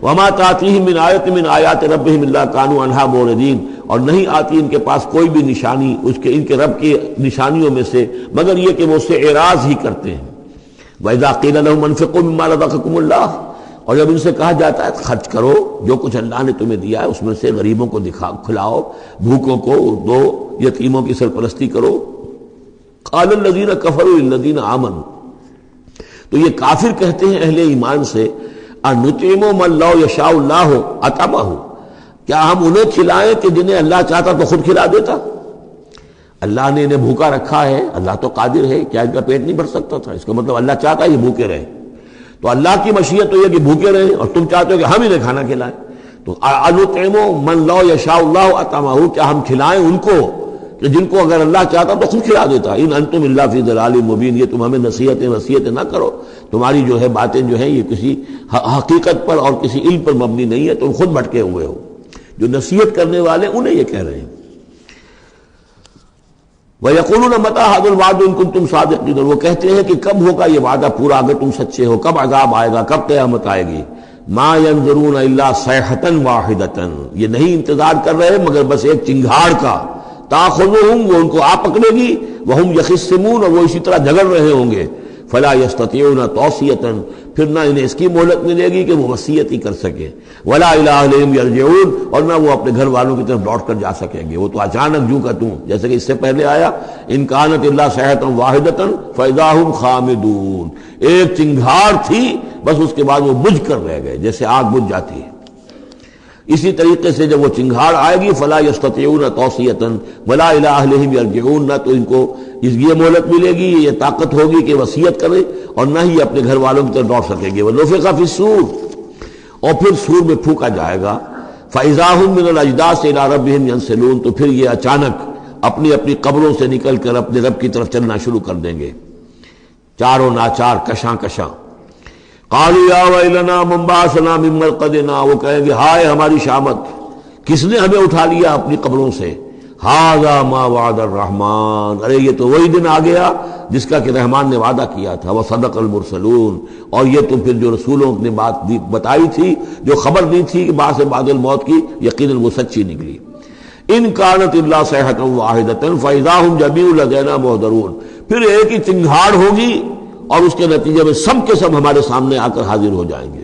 وما تاتیہم من آیۃ من آیات ربہم الا کانوا عنہا معرضین، اور نہیں آتی ان کے پاس کوئی بھی نشانی اس کے ان کے رب کی نشانیوں میں سے مگر یہ کہ وہ اس سے اعراض ہی کرتے ہیں۔ وَإِذَا قِيلَ لَهُمْ أَنفِقُوا مِمَّا رَزَقَكُمُ اللَّهُ، اور جب ان سے کہا جاتا ہے خرچ کرو جو کچھ اللہ نے تمہیں دیا ہے اس میں سے، غریبوں کو کھلاؤ، بھوکوں کو دو، یتیموں کی سرپرستی کرو، قَالَ الَّذِينَ كَفَرُوا لِلَّذِينَ آمَنُوا، تو یہ کافر کہتے ہیں اہل ایمان سے، أَنُطْعِمُ مَن لَّوْ يَشَاءُ اللَّهُ أَطْعَمَهُ، کیا ہم انہیں کھلائیں کہ جنہیں اللہ چاہتا تو خود کھلا دیتا؟ اللہ نے انہیں بھوکا رکھا ہے، اللہ تو قادر ہے، کیا ان کا پیٹ نہیں بھر سکتا تھا؟ اس کا مطلب اللہ چاہتا ہے یہ بھوکے رہیں، تو اللہ کی مشیت تو یہ کہ بھوکے رہیں، اور تم چاہتے ہو کہ ہم انہیں کھانا کھلائیں۔ تو اَنُطْعِمُ مَن لَّوْ يَشَاءُ اللَّهُ أَطْعَمَهُ، کیا ہم کھلائیں ان کو کہ جن کو اگر اللہ چاہتا تو خود کھلا دیتا۔ ان انتم الا فی ضلال مبین، یہ تم ہمیں نصیحتیں نہ کرو، تمہاری جو ہے باتیں جو ہیں یہ کسی حقیقت پر اور کسی علم پر مبنی نہیں ہے، تم خود بھٹکے ہوئے ہو۔ جو نصیحت کرنے والے انہیں یہ کہہ رہے ہیں۔ وَيَقُولُونَ مَتَىٰ هَٰذَا الْوَعْدُ إِن كُنتُمْ صَادِقِينَ، اور وہ کہتے ہیں کہ کب ہوگا یہ وعدہ پورا اگر تم سچے ہو، کب عذاب آئے گا، کب قیامت آئے گی۔ مَا يَنظُرُونَ إِلَّا صَيْحَةً وَاحِدَةً، یہ نہیں انتظار کر رہے مگر بس ایک چنگھاڑ کا، تَأْخُذُهُمْ، وہ ان کو آ پکڑے گی، وَهُمْ يَخِصِّمُونَ، اور وہ اسی طرح جھگڑ رہے ہوں گے، فَلَا يَسْتَطِيعُونَ تَوْصِيَةً، پھر نہ انہیں اس کی مہلت ملے گی کہ وہ وصیت ہی کر سکے، وَلَا إِلَىٰ أَهْلِهِمْ يَرْجِعُونَ، اور نہ وہ اپنے گھر والوں کی طرف لوٹ کر جا سکیں گے، وہ تو اچانک جو کا توں، جیسے کہ اس سے پہلے آیا إِن كَانَتْ إِلَّا صَيْحَةً وَاحِدَةً فَإِذَا هُمْ خَامِدُونَ، ایک چنگھاڑ تھی بس اس کے بعد وہ بجھ کر رہ گئے جیسے آگ بجھ جاتی ہے۔ اسی طریقے سے جب وہ چنگھاڑ آئے گی فلا یستطیعون توصیۃ ولا الی اہلہم یرجعون، نہ تو ان کو یہ مہلت ملے گی، یہ طاقت ہوگی کہ وصیت کرے، اور نہ ہی اپنے گھر والوں کی طرف لوٹ سکیں گے۔ ونفخ فی الصور، اور پھر سور میں پھونکا جائے گا، فاذا هم من الاجداث الی ربہم ینسلون، تو پھر یہ اچانک اپنی اپنی قبروں سے نکل کر اپنے رب کی طرف چلنا شروع کر دیں گے، چاروں ناچار کشاں کشاں۔ قالوا یا ویلنا من بعثنا من مرقدنا، وہ کہیں گے ہائے ہماری شامت، کس نے ہمیں اٹھا لیا اپنی قبروں سے۔ ھذا ما وعد الرحمن، ارے یہ تو وہی دن آ گیا جس کا کہ رحمان نے وعدہ کیا تھا، وصدق المرسلون، اور یہ تو پھر جو رسولوں نے بات بتائی تھی، جو خبر دی تھی کہ بعث بعد الموت کی، یقیناً وہ سچی نکلی۔ ان کانت الا صیحۃ واحدۃ فاذا هم جميع لدینا محضرون، پھر ایک ہی چنگھاڑ ہوگی اور اس کے نتیجے میں سب کے سب ہمارے سامنے آ کر حاضر ہو جائیں گے۔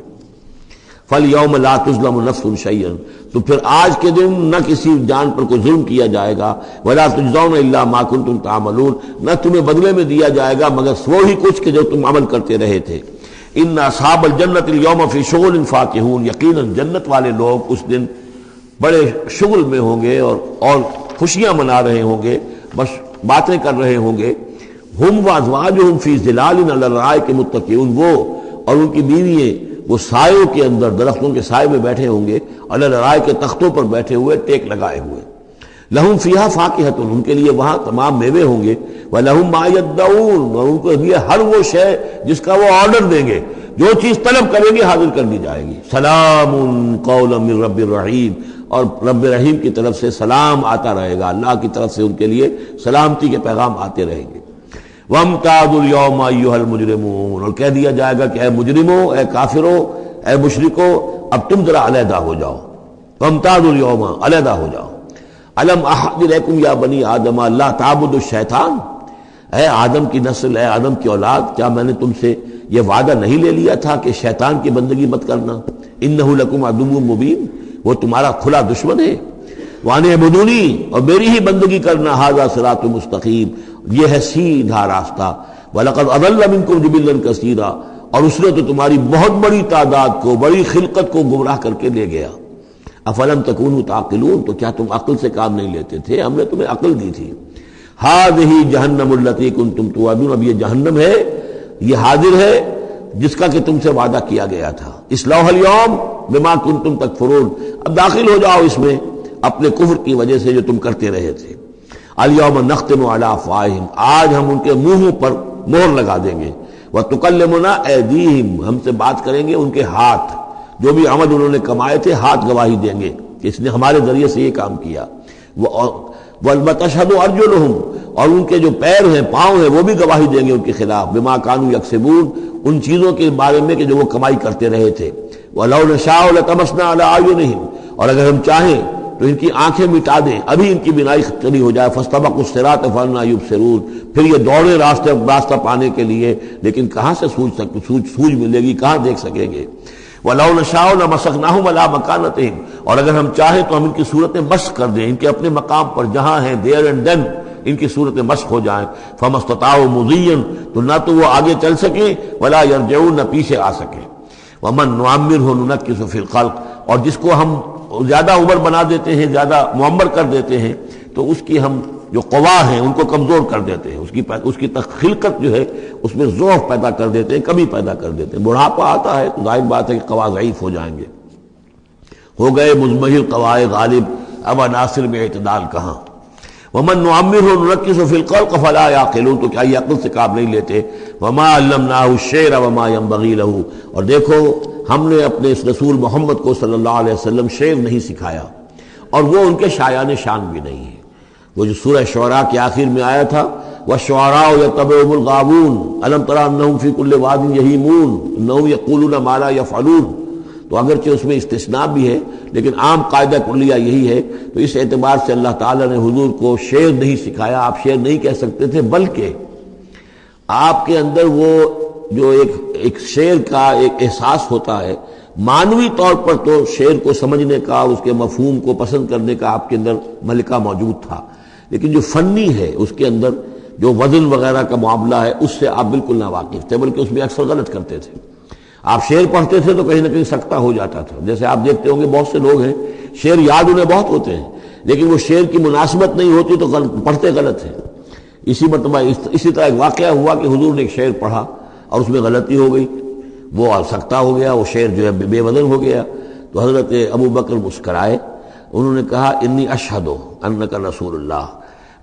فَالْيَوْمَ لَا تُظْلَمُ نَفْسٌ شَيْئًا، تو پھر آج کے دن نہ کسی جان پر کوئی ظلم کیا جائے گا، وَلَا تُجْزَوْنَ إِلَّا مَا كُنتُمْ تَعْمَلُونَ، نہ تمہیں بدلے میں دیا جائے گا مگر وہی کچھ کہ جو تم عمل کرتے رہے تھے۔ إِنَّ أَصْحَابَ الْجَنَّةِ الْيَوْمَ فِي شُغُلٍ فَاكِهُونَ، یقیناً جنت والے لوگ اس دن بڑے شغل میں ہوں گے اور خوشیاں منا رہے ہوں گے، بس باتیں کر رہے ہوں گے۔ ہم وازواجہم فی ظلال علی الارائک متکئون، وہ اور ان کی بیوییں وہ سایوں کے اندر، درختوں کے سائے میں بیٹھے ہوں گے، علی الارائک کے تختوں پر بیٹھے ہوئے، ٹیک لگائے ہوئے۔ لہم فیہا فاکہۃ، ان کے لیے وہاں تمام میوے ہوں گے، ولہم ما یدعون، اور ان کے لیے ہر وہ شے جس کا وہ آرڈر دیں گے، جو چیز طلب کریں گے حاضر کر دی جائے گی۔ سلام قولا من رب الرحیم، اور رب رحیم کی طرف سے سلام آتا رہے گا، اللہ کی طرف سے ان کے لیے سلامتی کے پیغام آتے رہیں گے۔ وَامْتَازُوا الْيَوْمَ أَيُّهَا الْمُجْرِمُونَ، اور کہہ دیا جائے گا کہ اے مجرموں، اے کافروں، اے مشرکوں، اب تم ذرا علیحدہ ہو جاؤ۔ وَامْتَازُوا الْيَوْمَ، علیحدہ ہو جاؤ۔ أَلَمْ أَعْهَدْ إِلَيْكُمْ يَا بَنِي آدَمَ أَلَّا تَعْبُدُوا الشَّيْطَانَ، اے آدم کی نسل، اے آدم کی اولاد، کیا میں نے تم سے یہ وعدہ نہیں لے لیا تھا کہ شیطان کی بندگی مت کرنا؟ إِنَّهُ لَكُمْ عَدُوٌّ مُبِينٌ، وہ تمہارا کھلا دشمن ہے۔ وَأَنِ اعْبُدُونِي، اور میری ہی بندگی کرنا، ھذا صراط مستقیم، یہ ہے سیدھا راستہ۔ وَلَقَدْ أَضَلَّ مِنكُمْ جِبِلًّا كَثِيرًا، اور اس نے تو تمہاری بہت بڑی تعداد کو، بڑی خلقت کو گمراہ کر کے لے گیا۔ أَفَلَمْ تَكُونُوا تَعْقِلُونَ، تو کیا تم عقل سے کام نہیں لیتے تھے؟ ہم نے تمہیں عقل دی تھی۔ هَذِهِ جَهَنَّمُ الَّتِي كُنتُمْ تُوعَدُونَ، اب یہ جہنم ہے، یہ حاضر ہے جس کا کہ تم سے وعدہ کیا گیا تھا۔ اصلوها اليوم بما كنتم تكفرون، اب داخل ہو جاؤ اس میں اپنے کفر کی وجہ سے جو تم کرتے رہے تھے۔ الیوم نختم علی افواہہم، آج ہم ان کے منہوں پر مہر لگا دیں گے۔ وتکلمنا ایدیہم، ہم سے بات کریں گے ان کے ہاتھ، جو بھی عمل انہوں نے کمائے تھے ہاتھ گواہی دیں گے کہ اس نے ہمارے ذریعے سے یہ کام کیا۔ وتشہد ارجلہم، اور ان کے جو پیر ہیں، پاؤں ہیں، وہ بھی گواہی دیں گے ان کے خلاف، بما کانوا یکسبون، ان چیزوں کے بارے میں کہ جو وہ کمائی کرتے رہے تھے۔ وَلَوْ نَشَاءُ لَطَمَسْنَا عَلَىٰ أَعْيُنِهِمْ، اور اگر ہم چاہیں تو ان کی آنکھیں مٹا دیں، ابھی ان کی بینائی چلی ہو جائے، فَاسْتَبَقُوا الصِّرَاطَ فَأَنَّىٰ يُبْصِرُونَ، پھر یہ دوڑے راستہ پانے کے لیے، لیکن کہاں سے سوج ملے گی، کہاں دیکھ سکیں گے۔ وَلَوْ نَشَاءُ لَمَسَخْنَاهُمْ عَلَىٰ مَكَانَتِهِمْ، اور اگر ہم چاہیں تو ہم ان کی صورتیں مسخ کر دیں، ان کے اپنے مقام پر جہاں ہیں دیر اینڈ دین ان کی صورتیں مسخ ہو جائیں، فَمَا اسْتَطَاعُوا مُضِيًّا، تو نہ تو وہ آگے چل سکیں، وَلَا يَرْجِعُونَ، نہ پیچھے آ سکیں۔ وَمَن نُعَمِّرْهُ نُنَكِّسُ فِي الْخَلْقِ، اور جس کو ہم زیادہ عمر بنا دیتے ہیں، زیادہ معمر کر دیتے ہیں، تو اس کی ہم جو قوا ہیں ان کو کمزور کر دیتے ہیں، اس کی خلقت جو ہے اس میں ضعف پیدا کر دیتے ہیں، کمی پیدا کر دیتے ہیں۔ بڑھاپا آتا ہے تو ظاہر بات ہے کہ قوا ضعیف ہو جائیں گے، ہو گئے مزمحل قوائے غالب، اب عناصر میں اعتدال کہاں۔ وَمَن نُعَمِّرْهُ نُنَكِّسُ فِي الْخَلْقِ فَلَا يَعْقِلُونَ، تو کیا یہ عقل سے کام نہیں لیتے۔ وَمَا عَلَّمْنَاهُ الشِّعْرَ وَمَا يَنبَغِي لَهُ، اور دیکھو ہم نے اپنے اس رسول محمد کو صلی اللہ علیہ وسلم شعر نہیں سکھایا، اور وہ ان کے شایان شان بھی نہیں ہے۔ وہ جو سورہ شعراء کے آخر میں آیا تھا، وَالشُّعَرَاءُ يَتَّبِعُهُمُ الْغَاوُونَ أَلَمْ تَرَ أَنَّهُمْ فِي كُلِّ وَادٍ يَهِيمُونَ إِنَّهُمْ يَقُولُونَ مَا لَا يَفْعَلُونَ، تو اگرچہ اس میں استثناء بھی ہے لیکن عام قاعدہ کلیہ یہی ہے، تو اس اعتبار سے اللہ تعالیٰ نے حضور کو شعر نہیں سکھایا، آپ شعر نہیں کہہ سکتے تھے، بلکہ آپ کے اندر وہ جو ایک شعر کا ایک احساس ہوتا ہے، معنوی طور پر تو شعر کو سمجھنے کا، اس کے مفہوم کو پسند کرنے کا آپ کے اندر ملکہ موجود تھا، لیکن جو فنی ہے اس کے اندر جو وزن وغیرہ کا معاملہ ہے اس سے آپ بالکل ناواقف تھے، بلکہ اس میں اکثر غلط کرتے تھے۔ آپ شعر پڑھتے تھے تو کہیں نہ کہیں سکتہ ہو جاتا تھا، جیسے آپ دیکھتے ہوں گے بہت سے لوگ ہیں شعر یاد انہیں بہت ہوتے ہیں، لیکن وہ شعر کی مناسبت نہیں ہوتی تو پڑھتے غلط ہیں۔ اسی مرتبہ اسی طرح ایک واقعہ ہوا کہ حضور نے ایک شعر پڑھا اور اس میں غلطی ہو گئی، وہ سکتہ ہو گیا، وہ شعر جو ہے بے وزن ہو گیا، تو حضرت ابو بکر مسکرائے، انہوں نے کہا انی اشہد انک رسول اللہ،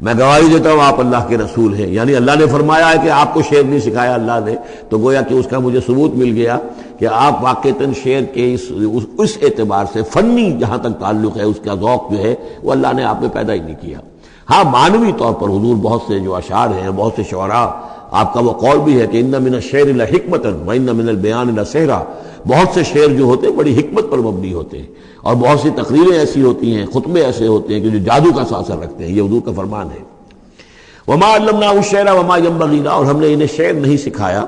میں گواہی دیتا ہوں آپ اللہ کے رسول ہیں، یعنی اللہ نے فرمایا ہے کہ آپ کو شعر نہیں سکھایا اللہ نے، تو گویا کہ اس کا مجھے ثبوت مل گیا کہ آپ واقعتاً شعر کے اس اعتبار سے فنی جہاں تک تعلق ہے اس کا ذوق جو ہے وہ اللہ نے آپ میں پیدا ہی نہیں کیا۔ ہاں معنوی طور پر حضور بہت سے جو اشعار ہیں، بہت سے شعراء، آپ کا وہ قول بھی ہے کہ ان من الشعر لحکمۃ وان من البیان لسحرا، بہت سے شعر جو ہوتے ہیں بڑی حکمت پر مبنی ہوتے ہیں، اور بہت سی تقریریں ایسی ہوتی ہیں، خطبے ایسے ہوتے ہیں کہ جو جادو کا اثر رکھتے ہیں، یہ حضور کا فرمان ہے۔ وما علمناہ الشعر وما ينبغي له، اور ہم نے انہیں شعر نہیں سکھایا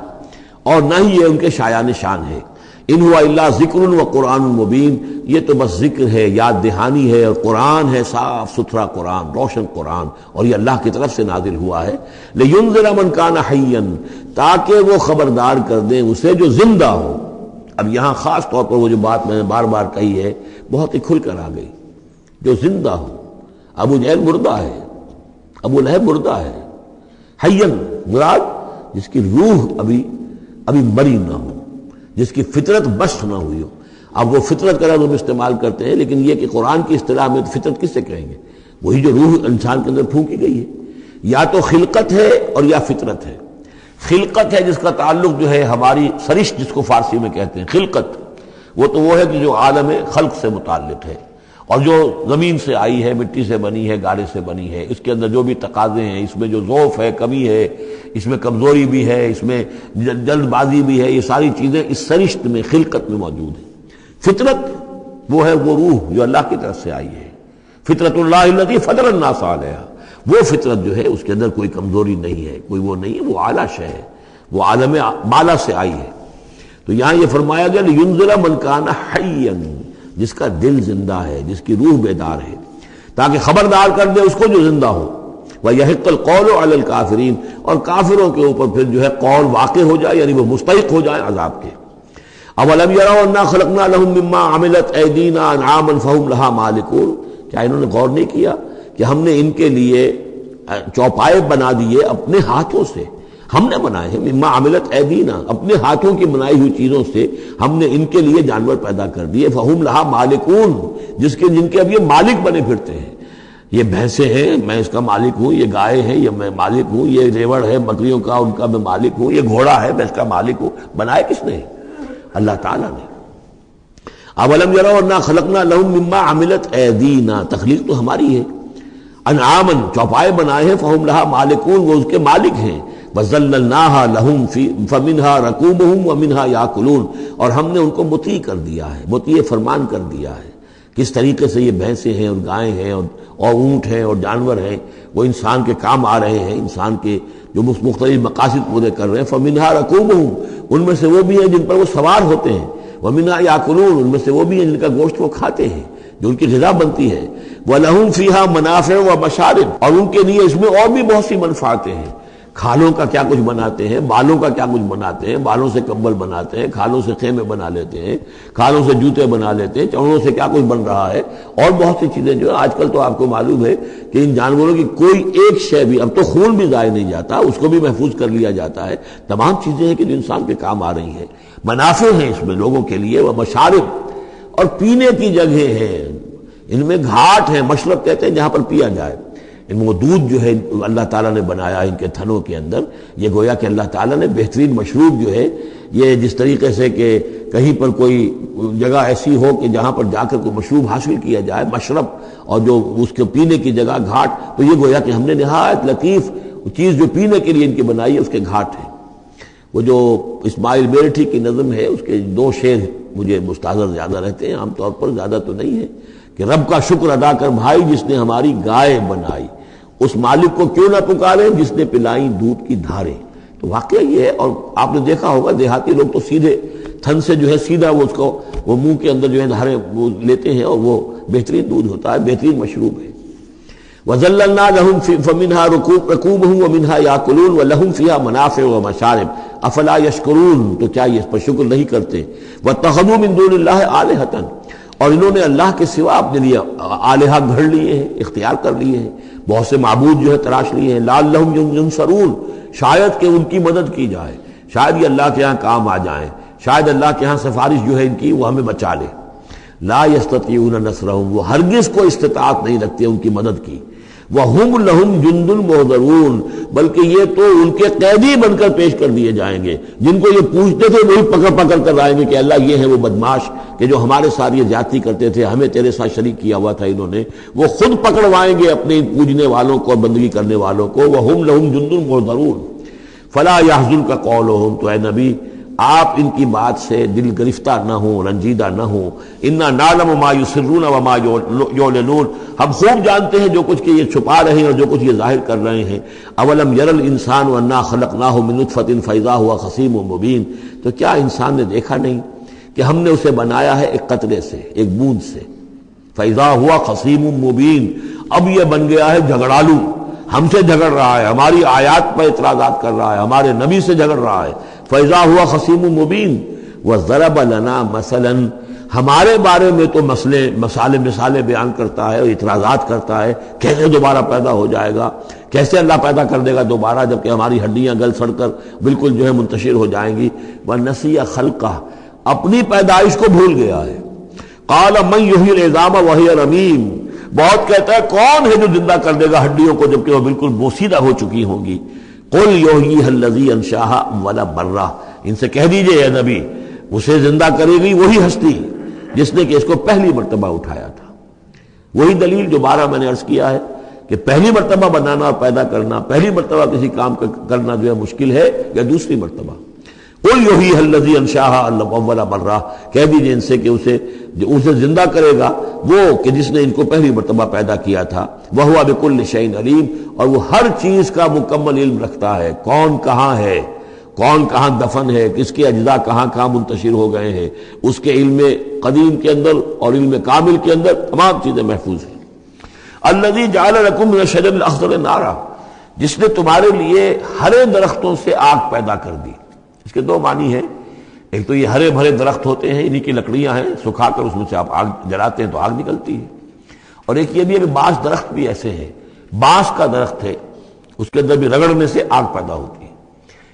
اور نہ ہی یہ ان کے شایان شان ہے۔ ان ہوا الا ذکر و قرآن مبین، یہ تو بس ذکر ہے، یاد دہانی ہے، اور قرآن ہے، صاف ستھرا قرآن، روشن قرآن، اور یہ اللہ کی طرف سے نازل ہوا ہے۔ لینذر من کان حیا، تاکہ وہ خبردار کر دیں اسے جو زندہ ہو۔ اب یہاں خاص طور پر وہ جو بات میں نے بار بار کہی ہے بہت ہی کھل کر آ گئی، جو زندہ ہو۔ ابو جہل مردہ ہے، ابو لہب مردہ ہے، حیّن مراد جس کی روح ابھی مری نہ ہو، جس کی فطرت بست نہ ہوئی ہو۔ اب وہ فطرت کا لفظ ہم استعمال کرتے ہیں، لیکن یہ کہ قرآن کی اصطلاح میں فطرت کس سے کہیں گے؟ وہی جو روح انسان کے اندر پھونکی گئی ہے، یا تو خلقت ہے اور یا فطرت ہے۔ خلقت ہے جس کا تعلق جو ہے ہماری سرشت جس کو فارسی میں کہتے ہیں خلقت، وہ ہے کہ جو عالم خلق سے متعلق ہے، اور جو زمین سے آئی ہے، مٹی سے بنی ہے، گارے سے بنی ہے، اس کے اندر جو بھی تقاضے ہیں، اس میں جو ضعف ہے، کمی ہے، اس میں کمزوری بھی ہے، اس میں جلد بازی بھی ہے، یہ ساری چیزیں اس سرشت میں خلقت میں موجود ہیں۔ فطرت وہ ہے وہ روح جو اللہ کی طرف سے آئی ہے، فطرت اللہ التی فطر الناس علیہا، وہ فطرت جو ہے اس کے اندر کوئی کمزوری نہیں ہے، کوئی وہ نہیں ہے، وہ اعلیٰ شے ہے، وہ عالم بالا سے آئی ہے۔ تو یہاں یہ فرمایا گیا لینذر من کان حیا، جس کا دل زندہ ہے، جس کی روح بیدار ہے، تاکہ خبردار کر دے اس کو جو زندہ ہو۔ وَيَحِقَّ الْقَوْلُ عَلَى الْكَافِرِينَ، اور کافروں کے اوپر پھر جو ہے قول واقع ہو جائے، یعنی وہ مستحق ہو جائے عذاب کے۔ أَوَلَمْ يَرَوْا أَنَّا خَلَقْنَا لَهُم مِّمَّا عَمِلَتْ أَيْدِينَا أَنْعَامًا فَهُمْ لَهَا مَالِكُونَ، کیا انہوں نے غور نہیں کیا کہ ہم نے ان کے لیے چوپائے بنا دیے اپنے ہاتھوں سے، ہم نے بنائے ہیں، مما عملت ایدینا، اپنے ہاتھوں کی بنائی ہوئی چیزوں سے ہم نے ان کے لیے جانور پیدا کر دیے، فہم لہا مالکون، جن کے اب یہ مالک بنے پھرتے ہیں۔ یہ بھینسیں ہیں، میں اس کا مالک ہوں، یہ گائے ہیں، یہ میں مالک ہوں، یہ ریوڑ ہے بکریوں کا، ان کا میں مالک ہوں، یہ گھوڑا ہے، میں اس کا مالک ہوں۔ بنائے کس نے؟ اللہ تعالیٰ نے۔ اولم یروا انا خلقنا لهم مما عملت ایدینا، تخلیق تو ہماری ہے، انعامن چوپائے بنائے ہیں، فہم لہا مالکون، وہ اس کے مالک ہیں، وَذَلَّلْنَاهَا لَهُمْ فَمِنْهَا رَكُوبُهُمْ وَمِنْهَا يَأْكُلُونَ، اور ہم نے ان کو مطیع کر دیا ہے، مطیع فرمان کر دیا ہے۔ کس طریقے سے یہ بھینسیں ہیں اور گائیں ہیں اور اونٹ ہیں اور جانور ہیں، وہ انسان کے کام آ رہے ہیں، انسان کے جو مختلف مقاصد پورے کر رہے ہیں۔ فَمِنْهَا رَكُوبُهُمْ، ان میں سے وہ بھی ہیں جن پر وہ سوار ہوتے ہیں، وَمِنْهَا يَأْكُلُونَ، ان میں سے وہ بھی ہیں جن کا گوشت وہ کھاتے ہیں، جو ان کی غذا بنتی ہے۔ وَلَهُمْ فِيهَا مَنَافِعُ وَمَشَارِبُ، اور ان کے لیے اس میں اور بھی بہت سی منفعتیں ہیں۔ کھالوں کا کیا کچھ بناتے ہیں، بالوں کا کیا کچھ بناتے ہیں، بالوں سے کمبل بناتے ہیں، کھالوں سے خیمے بنا لیتے ہیں، کھالوں سے جوتے بنا لیتے ہیں، چمڑوں سے کیا کچھ بن رہا ہے، اور بہت سی چیزیں جو آج کل تو آپ کو معلوم ہے کہ ان جانوروں کی کوئی ایک شے بھی، اب تو خون بھی ضائع نہیں جاتا، اس کو بھی محفوظ کر لیا جاتا ہے۔ تمام چیزیں ہیں کہ جو انسان کے کام آ رہی ہیں، منافع ہیں اس میں لوگوں کے لیے، وہ مشارب، اور پینے کی جگہیں ہیں، ان میں گھاٹ ہیں، مشرب کہتے ہیں جہاں پر پیا جائے۔ ان میں وہ دودھ جو ہے اللہ تعالیٰ نے بنایا ان کے تھنوں کے اندر، یہ گویا کہ اللہ تعالیٰ نے بہترین مشروب جو ہے، یہ جس طریقے سے کہ کہیں پر کوئی جگہ ایسی ہو کہ جہاں پر جا کر کوئی مشروب حاصل کیا جائے، مشرب، اور جو اس کے پینے کی جگہ گھاٹ، تو یہ گویا کہ ہم نے نہایت لطیف چیز جو پینے کے لیے ان کی بنائی ہے، اس کے گھاٹ ہیں۔ وہ جو اسماعیل بیرٹھی کی نظم ہے، اس کے دو شعر مجھے مستحضر زیادہ رہتے ہیں، عام طور پر زیادہ تو نہیں ہے، کہ رب کا شکر ادا کر بھائی جس نے ہماری گائے بنائی، اس مالک کو کیوں نہ پکارے جس نے پلائیں دودھ کی دھاریں۔ تو واقعہ یہ ہے، اور آپ نے دیکھا ہوگا دیہاتی لوگ تو سیدھے تھن سے جو ہے سیدھا وہ اس کو وہ منہ کے اندر جو ہے دھاریں وہ لیتے ہیں، اور وہ بہترین دودھ ہوتا ہے، بہترین مشروب ہے۔ وَذَلَّلْنَا لَهُمْ فَمِنْهَا رَكُوبُهُمْ وَمِنْهَا يَأْكُلُونَ وَلَهُمْ فِيهَا مَنَافِعُ وَمَشَارِبُ أَفَلَا يَشْكُرُونَ، تو کیا یہ اس پر شکر نہیں کرتے؟ وَاتَّخَذُوا مِن دُونِ اللَّهِ آلِهَةً، اور انہوں نے اللہ کے سوا اپنے لیے آلہہ گھڑ لیے ہیں، اختیار کر لیے ہیں، بہت سے معبود جو ہے تراش لیے ہیں۔ لَعَلَّهُمْ يُنصَرُونَ، شاید کہ ان کی مدد کی جائے، شاید یہ اللہ کے ہاں کام آ جائیں، شاید اللہ کے ہاں سفارش جو ہے ان کی وہ ہمیں بچا لے۔ لا يستطيعون نصرهم، وہ ہرگز کو استطاعت نہیں رکھتے ان کی مدد کی۔ وَهُمْ لَهُمْ جُنْدٌ مُحْضَرُونَ، بلکہ یہ تو ان کے قیدی بن کر پیش کر دیے جائیں گے، جن کو یہ پوچھتے تھے وہی پکڑ پکڑ کر لائیں گے کہ اللہ یہ ہے وہ بدماش کہ جو ہمارے ساتھ یہ زیادتی کرتے تھے، ہمیں تیرے ساتھ شریک کیا ہوا تھا انہوں نے، وہ خود پکڑوائیں گے اپنے پوجنے والوں کو اور بندگی کرنے والوں کو۔ وَهُمْ لَهُمْ جُنْدٌ مُحْضَرُونَ فَلَا يَحْزُنْكَ قَوْلُهُمْ، تو اے نبی آپ ان کی بات سے دل گرفتار نہ ہوں، رنجیدہ نہ ہوں۔ اِنَّا نَعْلَمُ مَا يُسِرُّونَ وَمَا يُعْلِنُونَ، ہم خوب جانتے ہیں جو کچھ کہ یہ چھپا رہے ہیں اور جو کچھ یہ ظاہر کر رہے ہیں۔ اَوَلَمْ يَرَ الْإِنسَانُ أَنَّا خَلَقْنَاهُ مِن نُطْفَةٍ فَإِذَا هُوَ خَصِيمٌ مُبِينٌ، تو کیا انسان نے دیکھا نہیں کہ ہم نے اسے بنایا ہے ایک قطرے سے، ایک بوند سے۔ فَإِذَا هُوَ خَصِيمٌ مُبِينٌ، اب یہ بن گیا ہے جھگڑالو، ہم سے جھگڑ رہا ہے، ہماری آیات پر اعتراضات کر رہا ہے، ہمارے نبی سے جھگڑ رہا ہے۔ فَإِذَا هُوَ خَصِيمٌ مُبِينٌ وَضَرَبَ لَنَا مَثَلًا، ہمارے بارے میں تو مثالیں بیان کرتا ہے اور اعتراضات کرتا ہے، کیسے دوبارہ پیدا ہو جائے گا، کیسے اللہ پیدا کر دے گا دوبارہ جبکہ ہماری ہڈیاں گل سڑ کر بالکل جو ہے منتشر ہو جائیں گی۔ وَنَسِيَ خَلْقَهُ، اپنی پیدائش کو بھول گیا ہے۔ قَالَ مَن يُحْيِي الْعِظَامَ وَهِيَ رَمِيمٌ، بہت کہتا ہے کون ہے جو زندہ کر دے گا ہڈیوں کو جبکہ وہ بالکل بوسیدہ ہو چکی ہوں گی۔ قُلْ يُحْيِيهَا الَّذِي أَنشَأَهَا أَوَّلَ مَرَّةٍ، ان سے کہہ دیجئے اے نبی، اسے زندہ کرے گی وہی ہستی جس نے کہ اس کو پہلی مرتبہ اٹھایا تھا۔ وہی دلیل جو بارہ میں نے عرض کیا ہے کہ پہلی مرتبہ بنانا اور پیدا کرنا، پہلی مرتبہ کسی کام کرنا جو ہے مشکل ہے، یا دوسری مرتبہ۔ قُلْ يُحْيِيهَا الَّذِي أَنشَأَهَا أَوَّلَ مَرَّةٍ، کہہ دیجئے ان سے کہ اسے زندہ کرے گا وہ کہ جس نے ان کو پہلی مرتبہ پیدا کیا تھا۔ وَهُوَ بِكُلِّ شَيْءٍ عَلِيمٌ، اور وہ ہر چیز کا مکمل علم رکھتا ہے، کون کہاں ہے، کون کہاں دفن ہے، کس کے اجزاء کہاں کہاں منتشر ہو گئے ہیں، اس کے علم قدیم کے اندر اور علم کامل کے اندر تمام چیزیں محفوظ ہیں۔ الذی جعل لکم من الشجر الاخضر نارا، جس نے تمہارے لیے ہرے درختوں سے آگ پیدا کر دی۔ اس کے دو معنی ہیں، ایک تو یہ ہرے بھرے درخت ہوتے ہیں، انہی کی لکڑیاں ہیں، سکھا کر اس میں سے آپ آگ جلاتے ہیں تو آگ نکلتی ہے، اور ایک یہ بھی ہے کہ بعض درخت بھی ایسے ہیں، بانس کا درخت ہے، اس کے اندر بھی رگڑنے سے آگ پیدا ہوتی ہے۔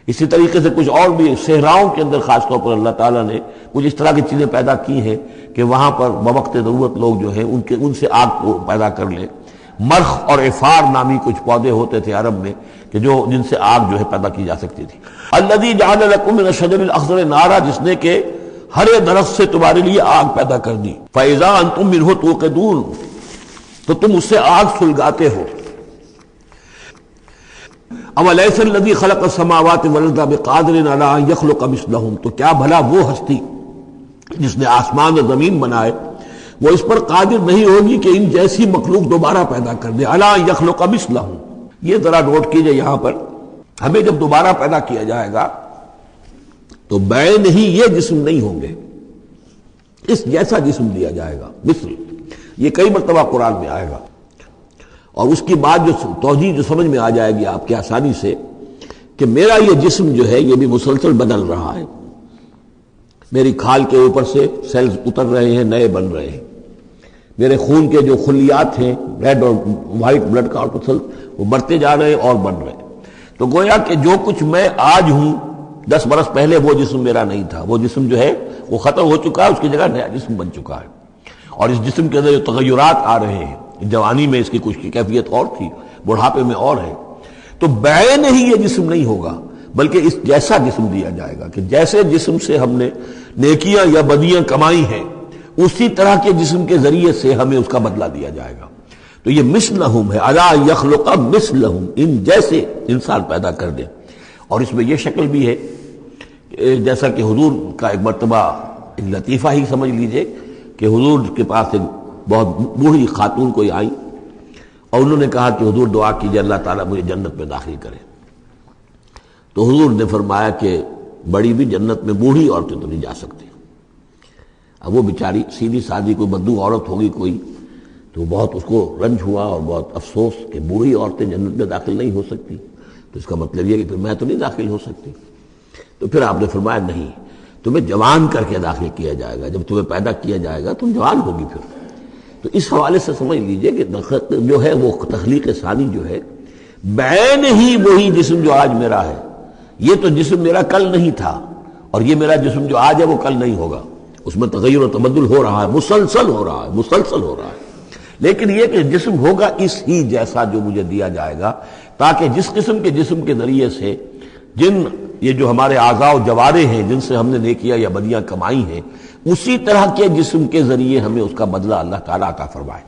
اسی طریقے سے کچھ اور بھی صحراؤں کے اندر خاص طور پر اللہ تعالیٰ نے کچھ اس طرح کی چیزیں پیدا کی ہیں کہ وہاں پر بوقت ضرورت لوگ جو ہیں ان سے آگ کو پیدا کر لیں۔ مرخ اور عفار نامی کچھ پودے ہوتے تھے عرب میں کہ جن سے آگ جو ہے پیدا کی جا سکتی تھی۔ الذی جعل لکم من الشجر الاخضر نارا، جس نے کہ ہرے درخت سے تمہارے لیے آگ پیدا کر دی۔ فاذا انتم منہ توقدون، تو تم اس سے آگ سلگاتے ہو۔ اولیس الذی خلق السماوات والارض بقادر علی ان یخلق مثلہم، تو کیا بھلا وہ ہستی جس نے آسمان اور زمین بنائے وہ اس پر قادر نہیں ہوگی کہ ان جیسی مخلوق دوبارہ پیدا کر دے؟ علی ان یخلق مثلہم، یہ ذرا نوٹ کیجئے یہاں پر، ہمیں جب دوبارہ پیدا کیا جائے گا تو بین ہی یہ جسم نہیں ہوں گے، اس جیسا جسم دیا جائے گا، مثل، یہ کئی مرتبہ قرآن میں آئے گا، اور اس کی بات جو توجیہ جو سمجھ میں آ جائے گی آپ کے آسانی سے کہ میرا یہ جسم جو ہے یہ بھی مسلسل بدل رہا ہے، میری کھال کے اوپر سے سیلز اتر رہے ہیں، نئے بن رہے ہیں، میرے خون کے جو خلیات ہیں ریڈ اور وائٹ بلڈ کارپسل وہ بڑھتے جا رہے ہیں اور بن رہے ہیں، تو گویا کہ جو کچھ میں آج ہوں 10 برس پہلے وہ جسم میرا نہیں تھا، وہ جسم جو ہے وہ ختم ہو چکا ہے، اس کی جگہ نیا جسم بن چکا ہے، اور اس جسم کے اندر جو تغیرات آ رہے ہیں، جوانی میں اس کی کچھ کی کیفیت اور تھی، بڑھاپے میں اور ہے، تو بعین ہی یہ جسم نہیں ہوگا بلکہ اس جیسا جسم دیا جائے گا کہ جیسے جسم سے ہم نے نیکیاں یا بدیاں کمائی ہیں اسی طرح کے جسم کے ذریعے سے ہمیں اس کا بدلہ دیا جائے گا۔ تو یہ مثلہم ہے، الی یخلق مثلہم، ان جیسے انسان پیدا کر دے۔ اور اس میں یہ شکل بھی ہے جیسا کہ حضور کا ایک مرتبہ ایک لطیفہ ہی سمجھ لیجئے کہ حضور کے پاس ایک بہت بوڑھی خاتون کوئی آئی اور انہوں نے کہا کہ حضور دعا کیجئے اللہ تعالیٰ مجھے جنت میں داخل کرے، تو حضور نے فرمایا کہ بڑی بھی جنت میں بوڑھی عورتیں تو نہیں جا سکتی۔ اب وہ بیچاری سیدھی سادھی کوئی بدو عورت ہوگی کوئی، تو بہت اس کو رنج ہوا اور بہت افسوس کہ بوڑھی عورتیں جنت میں داخل نہیں ہو سکتی، تو اس کا مطلب یہ کہ پھر میں تو نہیں داخل ہو سکتی۔ تو پھر آپ نے فرمایا نہیں، تمہیں جوان کر کے داخل کیا جائے گا، جب تمہیں پیدا کیا جائے گا تم جوان ہوگی پھر۔ تو اس حوالے سے سمجھ لیجئے کہ جو ہے وہ تخلیق ثانی جو ہے بعین ہی وہی جسم جو آج میرا ہے، یہ تو جسم میرا کل نہیں تھا، اور یہ میرا جسم جو آج ہے وہ کل نہیں ہوگا، اس میں تغیر و تبدل ہو رہا ہے، مسلسل ہو رہا ہے، مسلسل ہو رہا ہے، لیکن یہ کہ جسم ہوگا اس ہی جیسا جو مجھے دیا جائے گا، تاکہ جس قسم کے جسم کے ذریعے سے جن یہ جو ہمارے اعضاء و جوارے ہیں جن سے ہم نے نیکیاں یا بدیاں کمائی ہیں اسی طرح کے جسم کے ذریعے ہمیں اس کا بدلہ اللہ تعالیٰ عطا فرمائے۔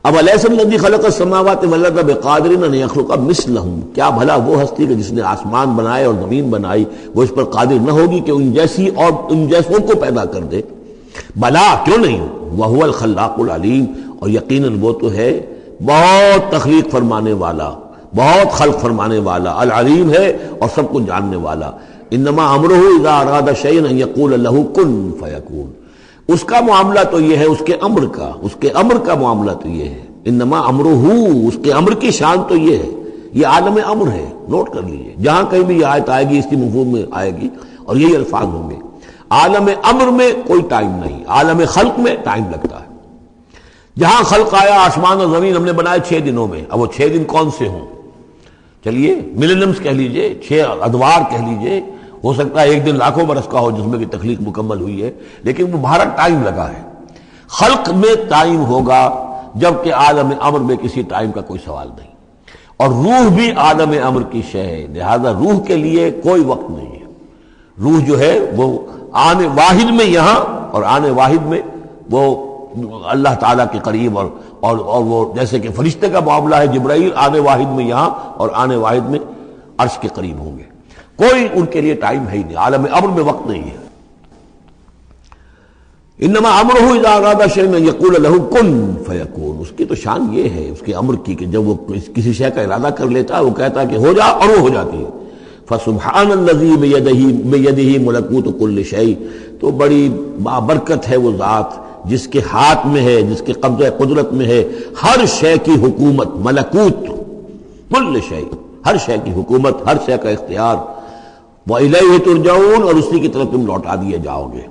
اب الیس الذی خلق السماوات والارض بقادر ان یخلق مثلہم، کیا بھلا وہ ہستی کہ جس نے آسمان بنائے اور زمین بنائی وہ اس پر قادر نہ ہوگی کہ ان جیسی اور ان جیسوں کو پیدا کر دے؟ بلا، کیوں نہیں، وہو الخلاق العلیم، اور یقیناً وہ تو ہے بہت تخلیق فرمانے والا، بہت خلق فرمانے والا، العلیم ہے اور سب کچھ جاننے والا۔ انما امرہ اذا اراد شیئا ان یقول له کن فیکون، اس کا معاملہ تو یہ ہے، اس کے امر کا معاملہ تو یہ ہے، انما امرہ، اس کے امر کی شان تو یہ ہے، یہ عالم امر ہے، نوٹ کر لیجئے، جہاں کہیں بھی یہ آیت آئے گی اس کی مفہوم میں آئے گی اور یہی الفاظ ہوں گے۔ عالم امر میں کوئی ٹائم نہیں، عالم خلق میں ٹائم لگتا ہے۔ جہاں خلق آیا آسمان اور زمین ہم نے بنائے 6 دنوں میں، اب وہ 6 دن کون سے ہوں؟ چلیے ملینمز کہہ لیجئے، 6 ادوار کہہ لیجئے، ہو سکتا ہے ایک دن لاکھوں برس کا ہو جس میں کہ تخلیق مکمل ہوئی ہے، لیکن وہ بھارت ٹائم لگا ہے۔ خلق میں ٹائم ہوگا جبکہ عالم امر میں کسی ٹائم کا کوئی سوال نہیں، اور روح بھی عالم امر کی شے ہے، لہذا روح کے لیے کوئی وقت نہیں ہے۔ روح جو ہے وہ آنے واحد میں یہاں اور آنے واحد میں وہ اللہ تعالیٰ کے قریب، اور وہ جیسے کہ فرشتے کا معاملہ ہے، جبرائیل آنے واحد میں یہاں اور آنے واحد میں عرش کے قریب ہوں گے، کوئی ان کے لیے ٹائم ہے ہی نہیں، عالم امر میں وقت نہیں ہے۔ انما امرہ اذا اراد شیئا ان یقول له کن فیکون، اس کی تو شان یہ ہے اس کے امر کی کہ جب وہ کسی شے کا ارادہ کر لیتا ہے وہ کہتا ہے کہ ہو جا اور وہ ہو جاتی ہے۔ فسبحان الذی بیدہ ملکوت کل شیء، تو بڑی بابرکت ہے وہ ذات جس کے ہاتھ میں ہے، جس کے قبضہ قدرت میں ہے ہر شے کی حکومت، ملکوت کل شیء، ہر شے کی حکومت، ہر شے کا اختیار، وَإِلَيْهِ تُرْجَعُونَ، اور اسی کی طرف تم لوٹا دیے جاؤ گے۔